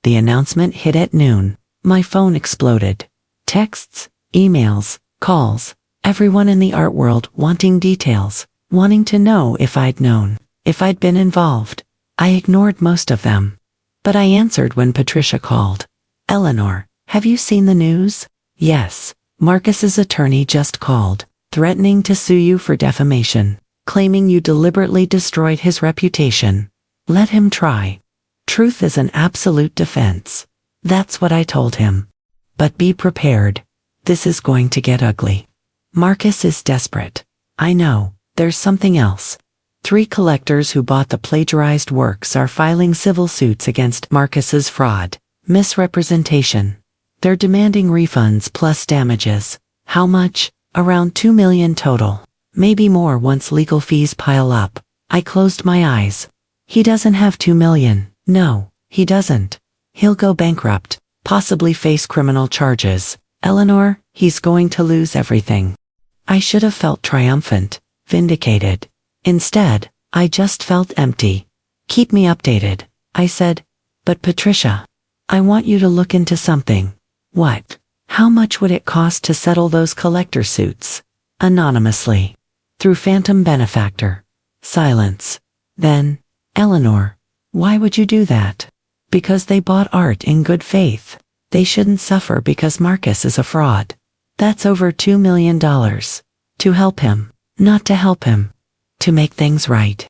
The announcement hit at noon. My phone exploded. Texts, emails, calls, everyone in the art world wanting details, wanting to know if I'd known, if I'd been involved. I ignored most of them. But I answered when Patricia called. Eleanor, have you seen the news? Yes. Marcus's attorney just called, threatening to sue you for defamation, claiming you deliberately destroyed his reputation. Let him try. Truth is an absolute defense. That's what I told him. But be prepared. This is going to get ugly. Marcus is desperate. I know, there's something else. 3 collectors who bought the plagiarized works are filing civil suits against Marcus's fraud, misrepresentation. They're demanding refunds plus damages. How much? Around $2 million total. Maybe more once legal fees pile up. I closed my eyes. He doesn't have $2 million. No, he doesn't. He'll go bankrupt, possibly face criminal charges. Eleanor, he's going to lose everything. I should have felt triumphant, vindicated. Instead, I just felt empty. Keep me updated, I said. But Patricia, I want you to look into something. What? How much would it cost to settle those collector suits? Anonymously. Through phantom benefactor. Silence. Then, Eleanor, why would you do that? Because they bought art in good faith. They shouldn't suffer because Marcus is a fraud. That's over $2 million. To help him, not to help him. To make things right.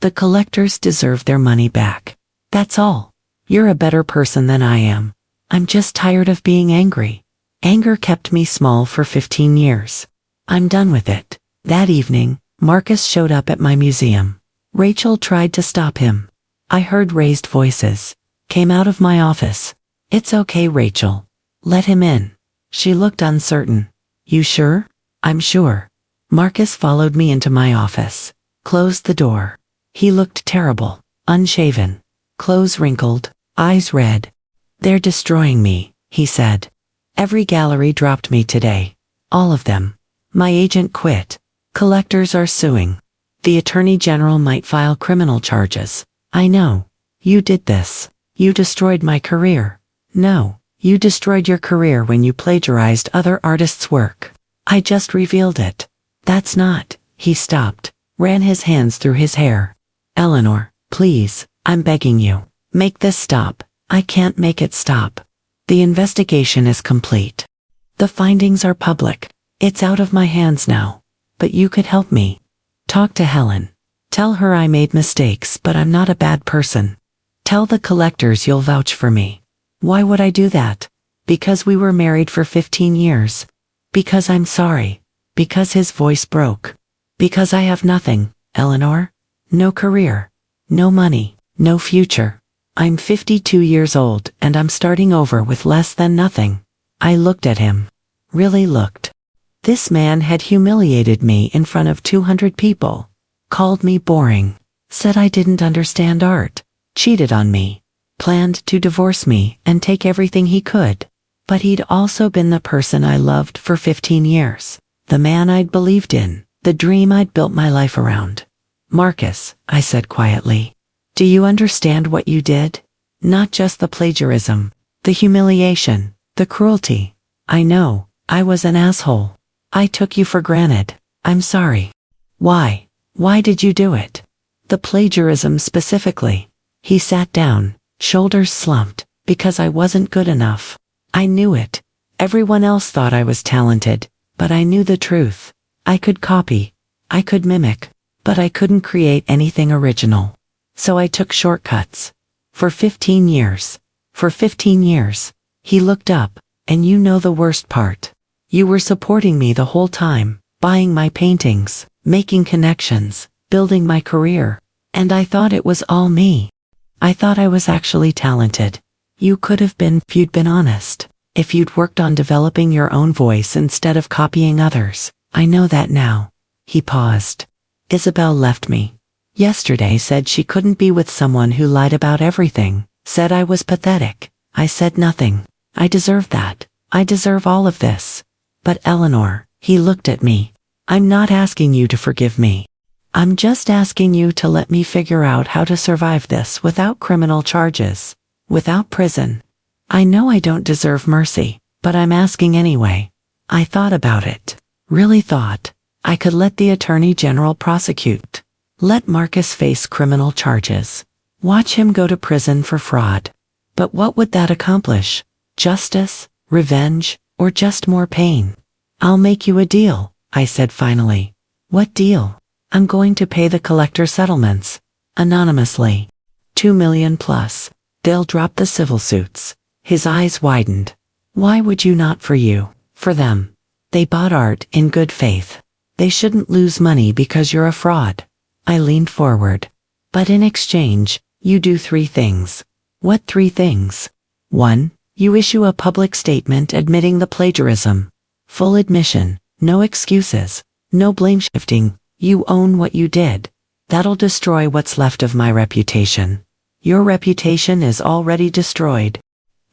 The collectors deserve their money back. That's all. You're a better person than I am. I'm just tired of being angry. Anger kept me small for 15 years. I'm done with it. That evening, Marcus showed up at my museum. Rachel tried to stop him. I heard raised voices. Came out of my office. It's okay, Rachel. Let him in. She looked uncertain. You sure? I'm sure. Marcus followed me into my office. Closed the door. He looked terrible, unshaven, clothes wrinkled, eyes red. They're destroying me, he said. Every gallery dropped me today. All of them. My agent quit. Collectors are suing. The Attorney General might file criminal charges. I know. You did this. You destroyed my career. No, you destroyed your career when you plagiarized other artists' work. I just revealed it. That's not. He stopped, ran his hands through his hair. Eleanor, please, I'm begging you. Make this stop. I can't make it stop. The investigation is complete. The findings are public. It's out of my hands now. But you could help me. Talk to Helen. Tell her I made mistakes, but I'm not a bad person. Tell the collectors you'll vouch for me. Why would I do that? Because we were married for 15 years. Because I'm sorry. Because his voice broke. Because I have nothing, Eleanor. No career. No money. No future. I'm 52 years old and I'm starting over with less than nothing. I looked at him. Really looked. This man had humiliated me in front of 200 people. Called me boring. Said I didn't understand art. Cheated on me. Planned to divorce me and take everything he could. But he'd also been the person I loved for 15 years. The man I'd believed in. The dream I'd built my life around. Marcus, I said quietly. Do you understand what you did? Not just the plagiarism. The humiliation. The cruelty. I know. I was an asshole. I took you for granted. I'm sorry. Why? Why did you do it? The plagiarism specifically. He sat down, shoulders slumped, because I wasn't good enough. I knew it. Everyone else thought I was talented. But I knew the truth. I could copy. I could mimic. But I couldn't create anything original. So I took shortcuts. For 15 years. For 15 years. He looked up, and you know the worst part. You were supporting me the whole time, buying my paintings, making connections, building my career. And I thought it was all me. I thought I was actually talented. You could have been if you'd been honest. If you'd worked on developing your own voice instead of copying others. I know that now. He paused. Isabel left me. Yesterday said she couldn't be with someone who lied about everything, said I was pathetic. I said nothing. I deserve that. I deserve all of this. But Eleanor, he looked at me. I'm not asking you to forgive me. I'm just asking you to let me figure out how to survive this without criminal charges, without prison. I know I don't deserve mercy, but I'm asking anyway. I thought about it. Really thought. I could let the Attorney General prosecute. Let Marcus face criminal charges. Watch him go to prison for fraud. But what would that accomplish? Justice, revenge, or just more pain? I'll make you a deal, I said finally. What deal? I'm going to pay the collector settlements. Anonymously. 2 million plus. They'll drop the civil suits. His eyes widened. Why would you not for you? For them. They bought art in good faith. They shouldn't lose money because you're a fraud. I leaned forward. But in exchange, you do 3 things. What 3 things? 1. You issue a public statement admitting the plagiarism. Full admission, no excuses, no blame shifting. You own what you did. That'll destroy what's left of my reputation. Your reputation is already destroyed.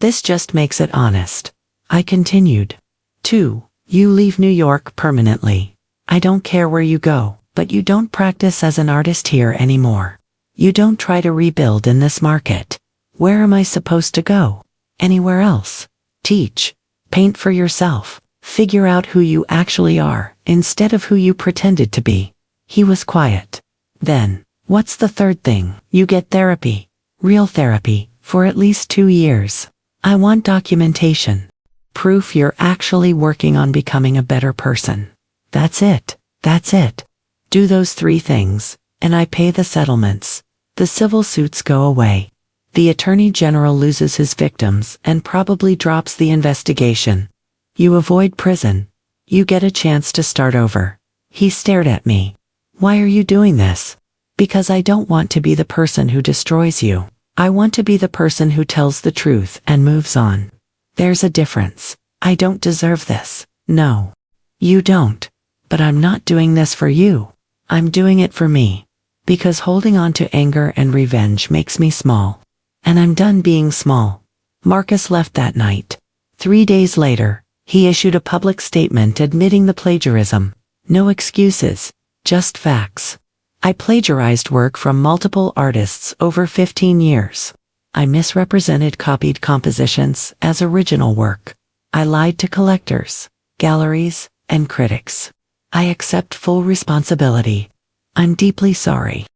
This just makes it honest. I continued. 2. You leave New York permanently. I don't care where you go, but you don't practice as an artist here anymore. You don't try to rebuild in this market. Where am I supposed to go? Anywhere else. Teach. Paint for yourself. Figure out who you actually are, instead of who you pretended to be. He was quiet. Then, what's the 3rd thing? You get therapy. Real therapy, for at least 2 years. I want documentation. Proof you're actually working on becoming a better person. That's it. That's it. Do those 3 things, and I pay the settlements. The civil suits go away. The Attorney General loses his victims and probably drops the investigation. You avoid prison. You get a chance to start over. He stared at me. Why are you doing this? Because I don't want to be the person who destroys you. I want to be the person who tells the truth and moves on. There's a difference. I don't deserve this. No. You don't. But I'm not doing this for you. I'm doing it for me. Because holding on to anger and revenge makes me small. And I'm done being small. Marcus left that night. 3 days later, he issued a public statement admitting the plagiarism. No excuses, just facts. I plagiarized work from multiple artists over 15 years. I misrepresented copied compositions as original work. I lied to collectors, galleries, and critics. I accept full responsibility. I'm deeply sorry.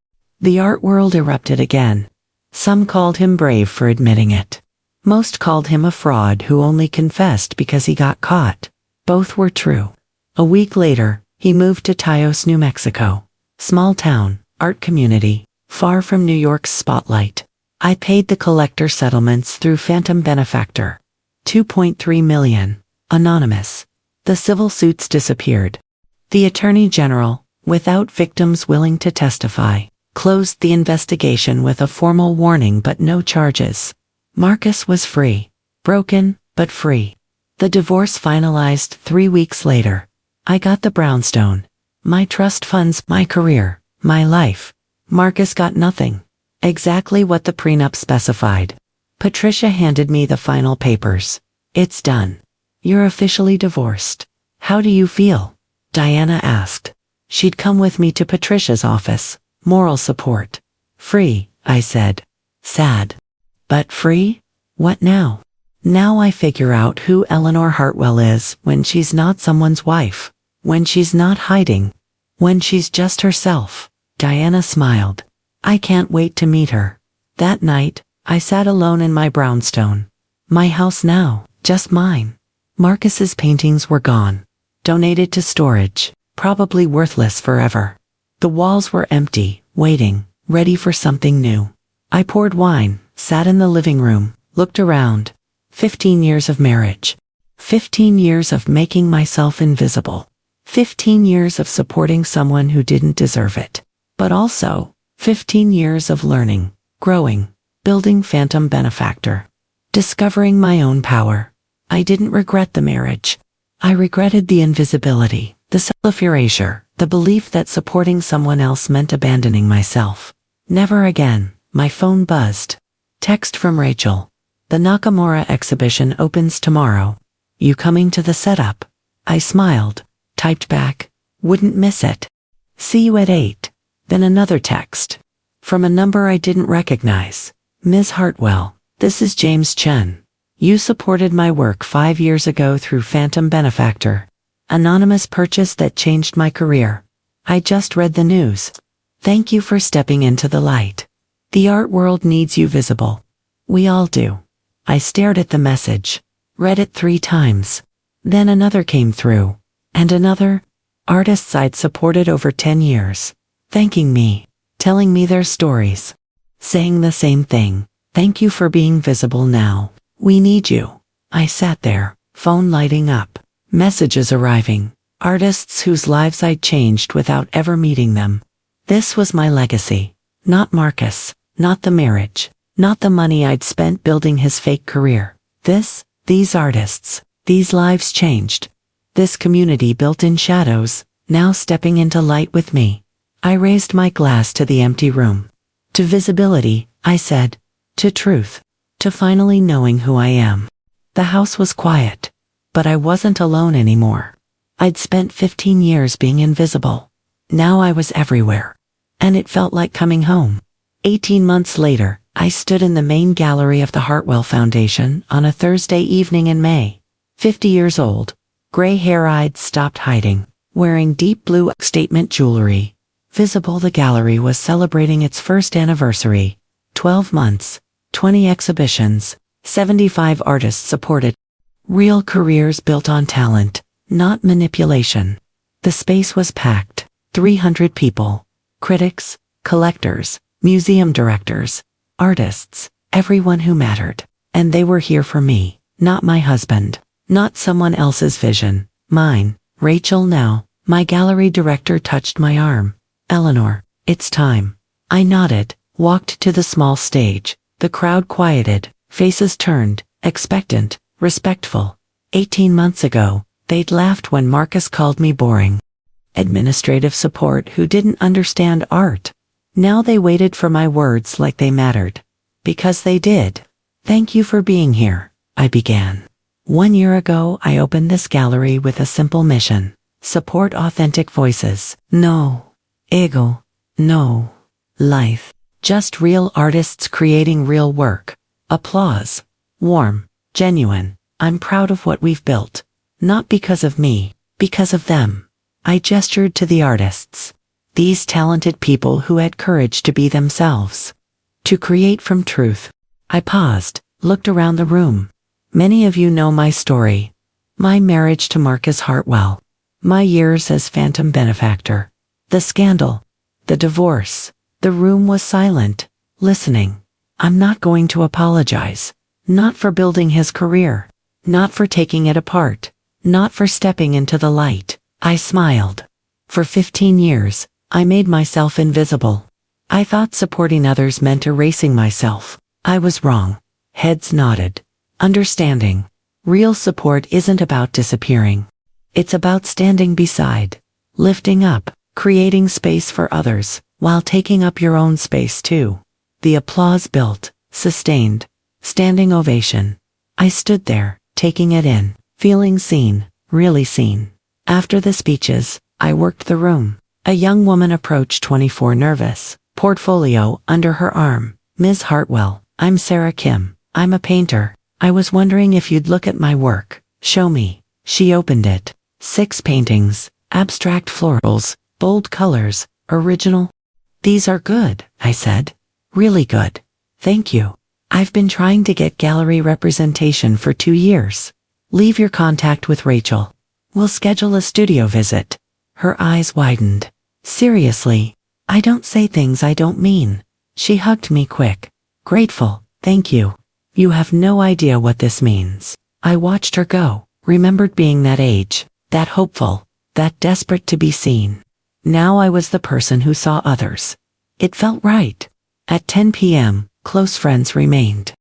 The art world erupted again. Some called him brave for admitting it. Most called him a fraud who only confessed because he got caught. Both were true. A week later, he moved to Taos, New Mexico. Small town, art community, far from New York's spotlight. I paid the collector settlements through Phantom Benefactor. 2.3 million. Anonymous. The civil suits disappeared. The Attorney General, without victims willing to testify, closed the investigation with a formal warning but no charges. Marcus was free. Broken, but free. The divorce finalized 3 weeks later. I got the brownstone. My trust funds my career, my life. Marcus got nothing. Exactly what the prenup specified. Patricia handed me the final papers. It's done. You're officially divorced. How do you feel? Diana asked. She'd come with me to Patricia's office. Moral support. Free, I said. Sad. But free? What now? Now I figure out who Eleanor Hartwell is when she's not someone's wife. When she's not hiding. When she's just herself. Diana smiled. I can't wait to meet her. That night, I sat alone in my brownstone. My house now, just mine. Marcus's paintings were gone. donated to storage, probably worthless forever. The walls were empty, waiting, ready for something new. I poured wine, sat in the living room, looked around. 15 years of marriage. 15 years of making myself invisible. 15 years of supporting someone who didn't deserve it. But also, 15 years of learning, growing, building phantom benefactor. Discovering my own power. I didn't regret the marriage. I regretted the invisibility, the self-erasure, the belief that supporting someone else meant abandoning myself. Never again. My phone buzzed. Text from Rachel. The Nakamura exhibition opens tomorrow. You coming to the setup? I smiled, typed back, wouldn't miss it. See you at 8. Then another text. From a number I didn't recognize. Ms. Hartwell, this is James Chen. You supported my work 5 years ago through Phantom Benefactor. Anonymous purchase that changed my career. I just read the news. Thank you for stepping into the light. The art world needs you visible. We all do. I stared at the message, read it 3 times. Then another came through. And another. Artists I'd supported over 10 years. Thanking me, telling me their stories. Saying the same thing. Thank you for being visible now. We need you. I sat there, phone lighting up. Messages arriving. Artists whose lives I'd changed without ever meeting them. This was my legacy. Not Marcus. Not the marriage. Not the money I'd spent building his fake career. These artists. These lives changed. This community built in shadows, now stepping into light with me. I raised my glass to the empty room. To visibility, I said. To truth. To finally knowing who I am. The house was quiet. But I wasn't alone anymore. I'd spent 15 years being invisible. Now I was everywhere. And it felt like coming home. 18 months later, I stood in the main gallery of the Hartwell Foundation on a Thursday evening in May. 50 years old, gray hair-eyed, stopped hiding, wearing deep blue statement jewelry. Visible, the gallery was celebrating its first anniversary. 12 months, 20 exhibitions, 75 artists supported. Real careers built on talent, not manipulation. The space was packed. 300 people. Critics, collectors, museum directors, artists, everyone who mattered. And they were here for me, not my husband, not someone else's vision, mine. Rachel now. My gallery director touched my arm. Eleanor, it's time. I nodded, walked to the small stage. The crowd quieted, faces turned, expectant, respectful. 18 months ago, they'd laughed when Marcus called me boring. Administrative support who didn't understand art. Now they waited for my words like they mattered. Because they did. Thank you for being here, I began. 1 year ago I opened this gallery with a simple mission. Support authentic voices. No ego. No life. Just real artists creating real work. Applause. Warm. Genuine. I'm proud of what we've built. Not because of me, because of them. I gestured to the artists. These talented people who had courage to be themselves. To create from truth. I paused, looked around the room. Many of you know my story. My marriage to Marcus Hartwell. My years as Phantom Benefactor. The scandal. The divorce. The room was silent, listening. I'm not going to apologize. Not for building his career. Not for taking it apart. Not for stepping into the light. I smiled. For 15 years, I made myself invisible. I thought supporting others meant erasing myself. I was wrong. Heads nodded. Understanding. Real support isn't about disappearing. It's about standing beside, lifting up, creating space for others, while taking up your own space too. The applause built, sustained, standing ovation. I stood there, taking it in, feeling seen, really seen. After the speeches, I worked the room. A young woman approached 24, nervous, portfolio under her arm. Ms. Hartwell, I'm Sarah Kim. I'm a painter. I was wondering if you'd look at my work. Show me. She opened it. 6 paintings, abstract florals, bold colors, original. These are good, I said. Really good. Thank you. I've been trying to get gallery representation for 2 years. Leave your contact with Rachel. We'll schedule a studio visit. Her eyes widened. Seriously, I don't say things I don't mean. She hugged me quick. Grateful, thank you. You have no idea what this means. I watched her go, remembered being that age, that hopeful, that desperate to be seen. Now I was the person who saw others. It felt right. At 10 p.m., close friends remained.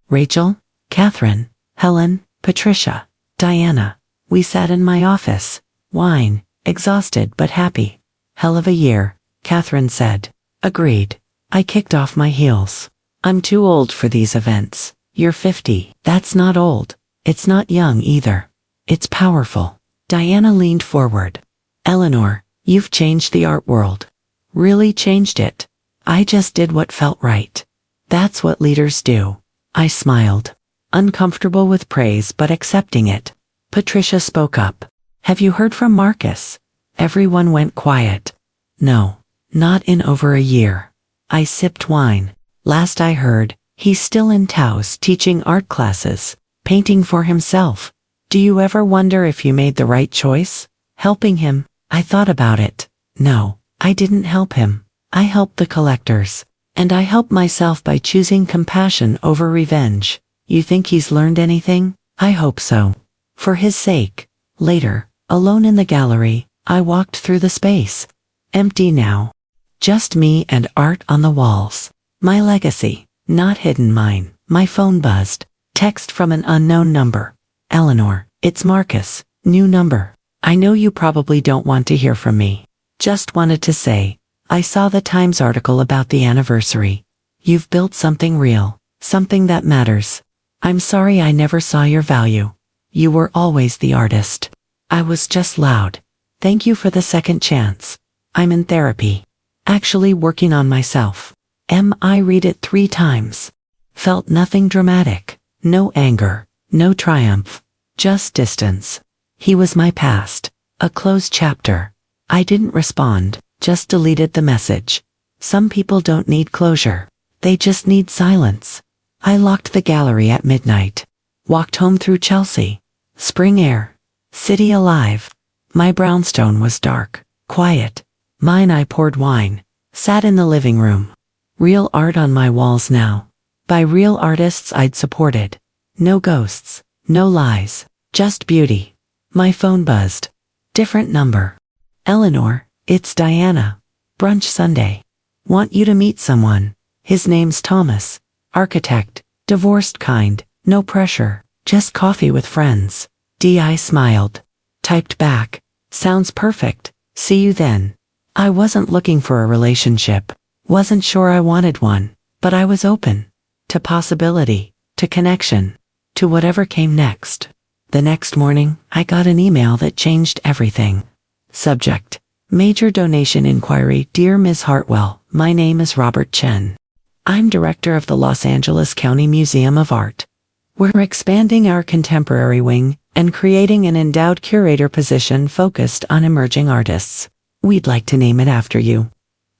Rachel, Catherine, Helen, Patricia, Diana. We sat in my office. Wine, exhausted but happy. Hell of a year, Catherine said. Agreed. I kicked off my heels. I'm too old for these events. You're 50. That's not old. It's not young either. It's powerful. Diana leaned forward. Eleanor, you've changed the art world. Really changed it. I just did what felt right. That's what leaders do. I smiled. Uncomfortable with praise but accepting it. Patricia spoke up. Have you heard from Marcus? Everyone went quiet. No, not in over a year. I sipped wine. Last I heard, he's still in Taos teaching art classes, painting for himself. Do you ever wonder if you made the right choice? Helping him? I thought about it. No, I didn't help him. I helped the collectors. And I helped myself by choosing compassion over revenge. You think he's learned anything? I hope so. For his sake. Later, alone in the gallery, I walked through the space. Empty now. Just me and art on the walls. My legacy, not hidden mine. My phone buzzed. Text from an unknown number. Eleanor, it's Marcus. New number. I know you probably don't want to hear from me. Just wanted to say, I saw the Times article about the anniversary. You've built something real, something that matters. I'm sorry I never saw your value. You were always the artist. I was just loud. Thank you for the second chance. I'm in therapy. Actually working on myself. I read it 3 times. Felt nothing dramatic. No anger. No triumph. Just distance. He was my past. A closed chapter. I didn't respond, just deleted the message. Some people don't need closure. They just need silence. I locked the gallery at midnight. Walked home through Chelsea. Spring air. City alive. My brownstone was dark, quiet. I poured wine. Sat in the living room. Real art on my walls now. By real artists I'd supported. No ghosts. No lies. Just beauty. My phone buzzed. Different number. Eleanor, it's Diana. Brunch Sunday. Want you to meet someone. His name's Thomas. Architect. Divorced kind. No pressure. Just coffee with friends. I smiled. Typed back. Sounds perfect. See you then. I wasn't looking for a relationship. Wasn't sure I wanted one. But I was open. To possibility. To connection. To whatever came next. The next morning, I got an email that changed everything. Subject. Major donation inquiry. Dear Ms. Hartwell, my name is Robert Chen. I'm director of the Los Angeles County Museum of Art. We're expanding our contemporary wing and creating an endowed curator position focused on emerging artists. We'd like to name it after you.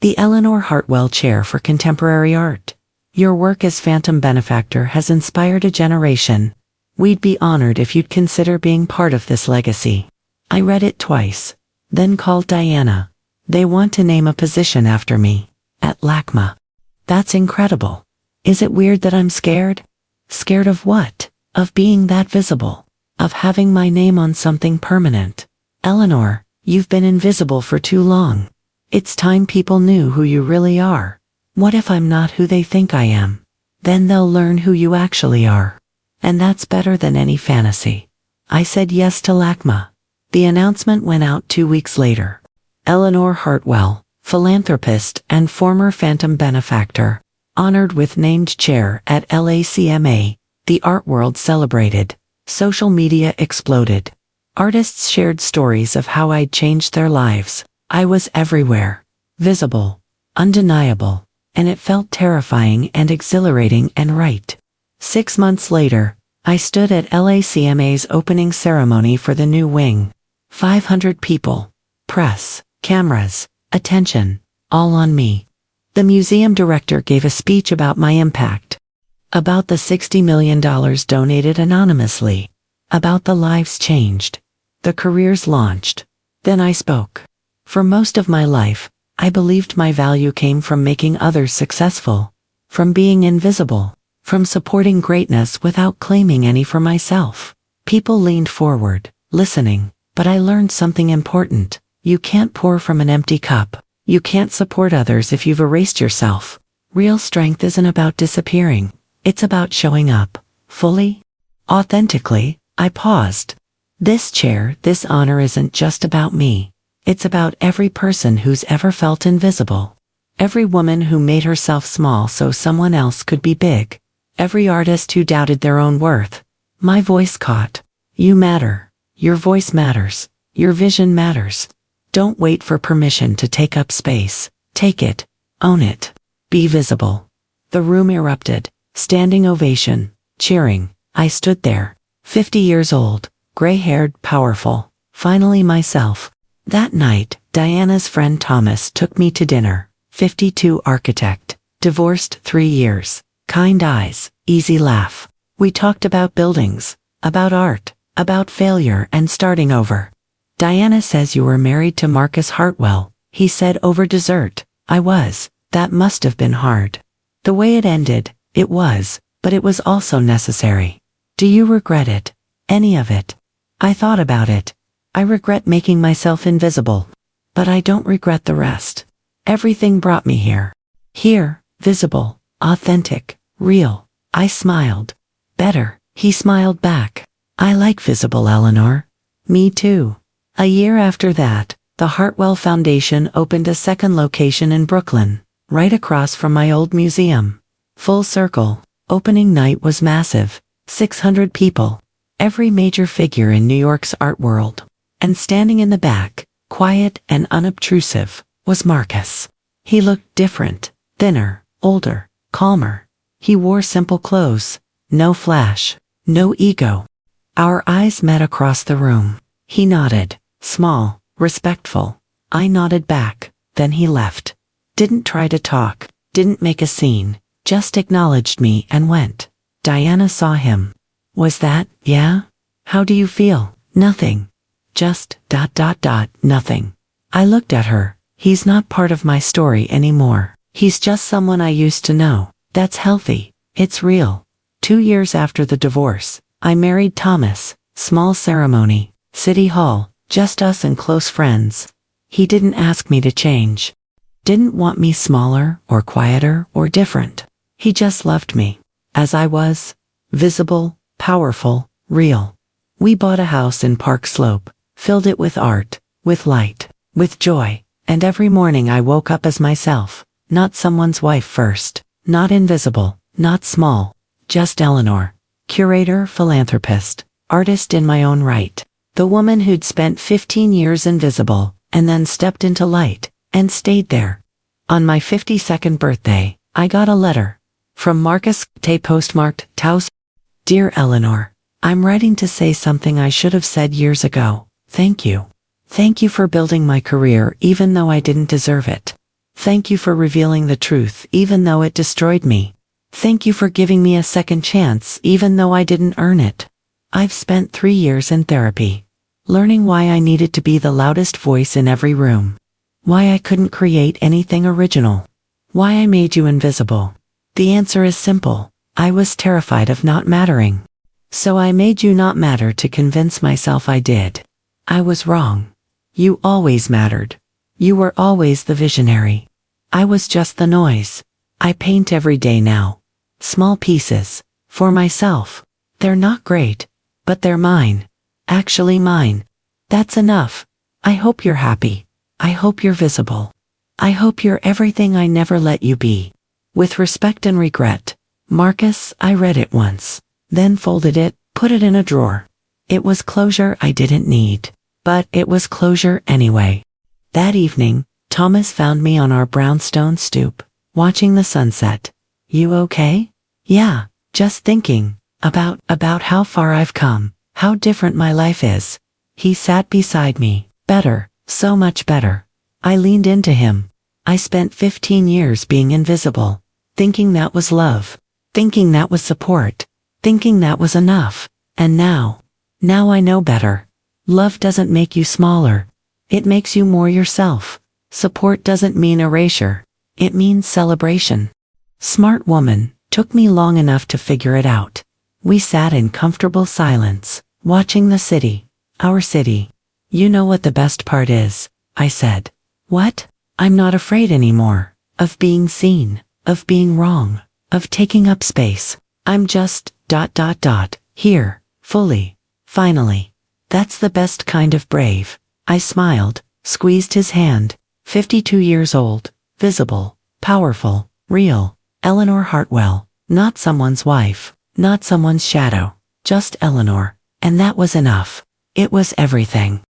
The Eleanor Hartwell Chair for Contemporary Art. Your work as Phantom Benefactor has inspired a generation. We'd be honored if you'd consider being part of this legacy. I read it twice. Then called Diana. They want to name a position after me. At LACMA. That's incredible. Is it weird that I'm scared? Scared of what? Of being that visible. Of having my name on something permanent. Eleanor, you've been invisible for too long. It's time people knew who you really are. What if I'm not who they think I am? Then they'll learn who you actually are. And that's better than any fantasy. I said yes to LACMA. The announcement went out 2 weeks later. Eleanor Hartwell, philanthropist and former Phantom Benefactor, honored with named chair at LACMA. The art world celebrated. Social media exploded. Artists shared stories of how I'd changed their lives. I was everywhere. Visible. Undeniable. And it felt terrifying and exhilarating and right. 6 months later, I stood at LACMA's opening ceremony for the new wing. 500 people. Press. Cameras. Attention. All on me. The museum director gave a speech about my impact. About the $60 million donated anonymously. About the lives changed. The careers launched. Then I spoke. For most of my life, I believed my value came from making others successful, from being invisible, from supporting greatness without claiming any for myself. People leaned forward, listening, but I learned something important. You can't pour from an empty cup. You can't support others if you've erased yourself. Real strength isn't about disappearing. It's about showing up, fully, authentically. I paused. This chair, this honor isn't just about me. It's about every person who's ever felt invisible. Every woman who made herself small so someone else could be big. Every artist who doubted their own worth. My voice caught. You matter. Your voice matters. Your vision matters. Don't wait for permission to take up space. Take it. Own it. Be visible. The room erupted. Standing ovation. Cheering. I stood there. 50 years old. Gray-haired, powerful. Finally myself. That night, Diana's friend Thomas took me to dinner. 52 architect. Divorced 3 years. Kind eyes. Easy laugh. We talked about buildings. About art. About failure and starting over. Diana says you were married to Marcus Hartwell, he said over dessert. I was. That must have been hard. The way it ended, it was, but it was also necessary. Do you regret it? Any of it? I thought about it. I regret making myself invisible. But I don't regret the rest. Everything brought me here. Here, visible, authentic, real. I smiled. Better, he smiled back. I like visible, Eleanor. Me too. A year after that, the Hartwell Foundation opened a second location in Brooklyn, right across from my old museum. Full circle. Opening night was massive. 600 people. Every major figure in New York's art world. And standing in the back, quiet and unobtrusive, was Marcus. He looked different, thinner, older, calmer. He wore simple clothes. No flash. No ego. Our eyes met across the room. He nodded. Small, respectful. I nodded back, then he left. Didn't try to talk, didn't make a scene, just acknowledged me and went. Diana saw him. Was that, yeah? How do you feel? Nothing. Just, nothing. I looked at her. He's not part of my story anymore. He's just someone I used to know. That's healthy. It's real. 2 years after the divorce, I married Thomas. Small ceremony. City Hall. Just us and close friends. He didn't ask me to change. Didn't want me smaller or quieter or different. He just loved me. As I was. Visible, powerful, real. We bought a house in Park Slope, filled it with art, with light, with joy, and every morning I woke up as myself, not someone's wife first, not invisible, not small, just Eleanor. Curator, philanthropist, artist in my own right. The woman who'd spent 15 years invisible, and then stepped into light, and stayed there. On my 52nd birthday, I got a letter. From Marcus, postmarked, Taos. Dear Eleanor, I'm writing to say something I should have said years ago. Thank you. Thank you for building my career even though I didn't deserve it. Thank you for revealing the truth even though it destroyed me. Thank you for giving me a second chance even though I didn't earn it. I've spent 3 years in therapy. Learning why I needed to be the loudest voice in every room. Why I couldn't create anything original. Why I made you invisible. The answer is simple. I was terrified of not mattering. So I made you not matter to convince myself I did. I was wrong. You always mattered. You were always the visionary. I was just the noise. I paint every day now. Small pieces. For myself. They're not great. But they're mine. Actually mine. That's enough. I hope you're happy. I hope you're visible. I hope you're everything I never let you be. With respect and regret. Marcus, I read it once. Then folded it, put it in a drawer. It was closure I didn't need. But it was closure anyway. That evening, Thomas found me on our brownstone stoop, watching the sunset. You okay? Yeah, just thinking. About how far I've come. How different my life is. He sat beside me. Better, so much better. I leaned into him. I spent 15 years being invisible. Thinking that was love. Thinking that was support. Thinking that was enough. And now I know better. Love doesn't make you smaller. It makes you more yourself. Support doesn't mean erasure. It means celebration. Smart woman, took me long enough to figure it out. We sat in comfortable silence, watching the city, our city. You know what the best part is, I said. What? I'm not afraid anymore. Of being seen, of being wrong, of taking up space. I'm just, here, fully, finally. That's the best kind of brave. I smiled, squeezed his hand. 52 years old, visible, powerful, real. Eleanor Hartwell, not someone's wife, not someone's shadow, just Eleanor. And that was enough. It was everything.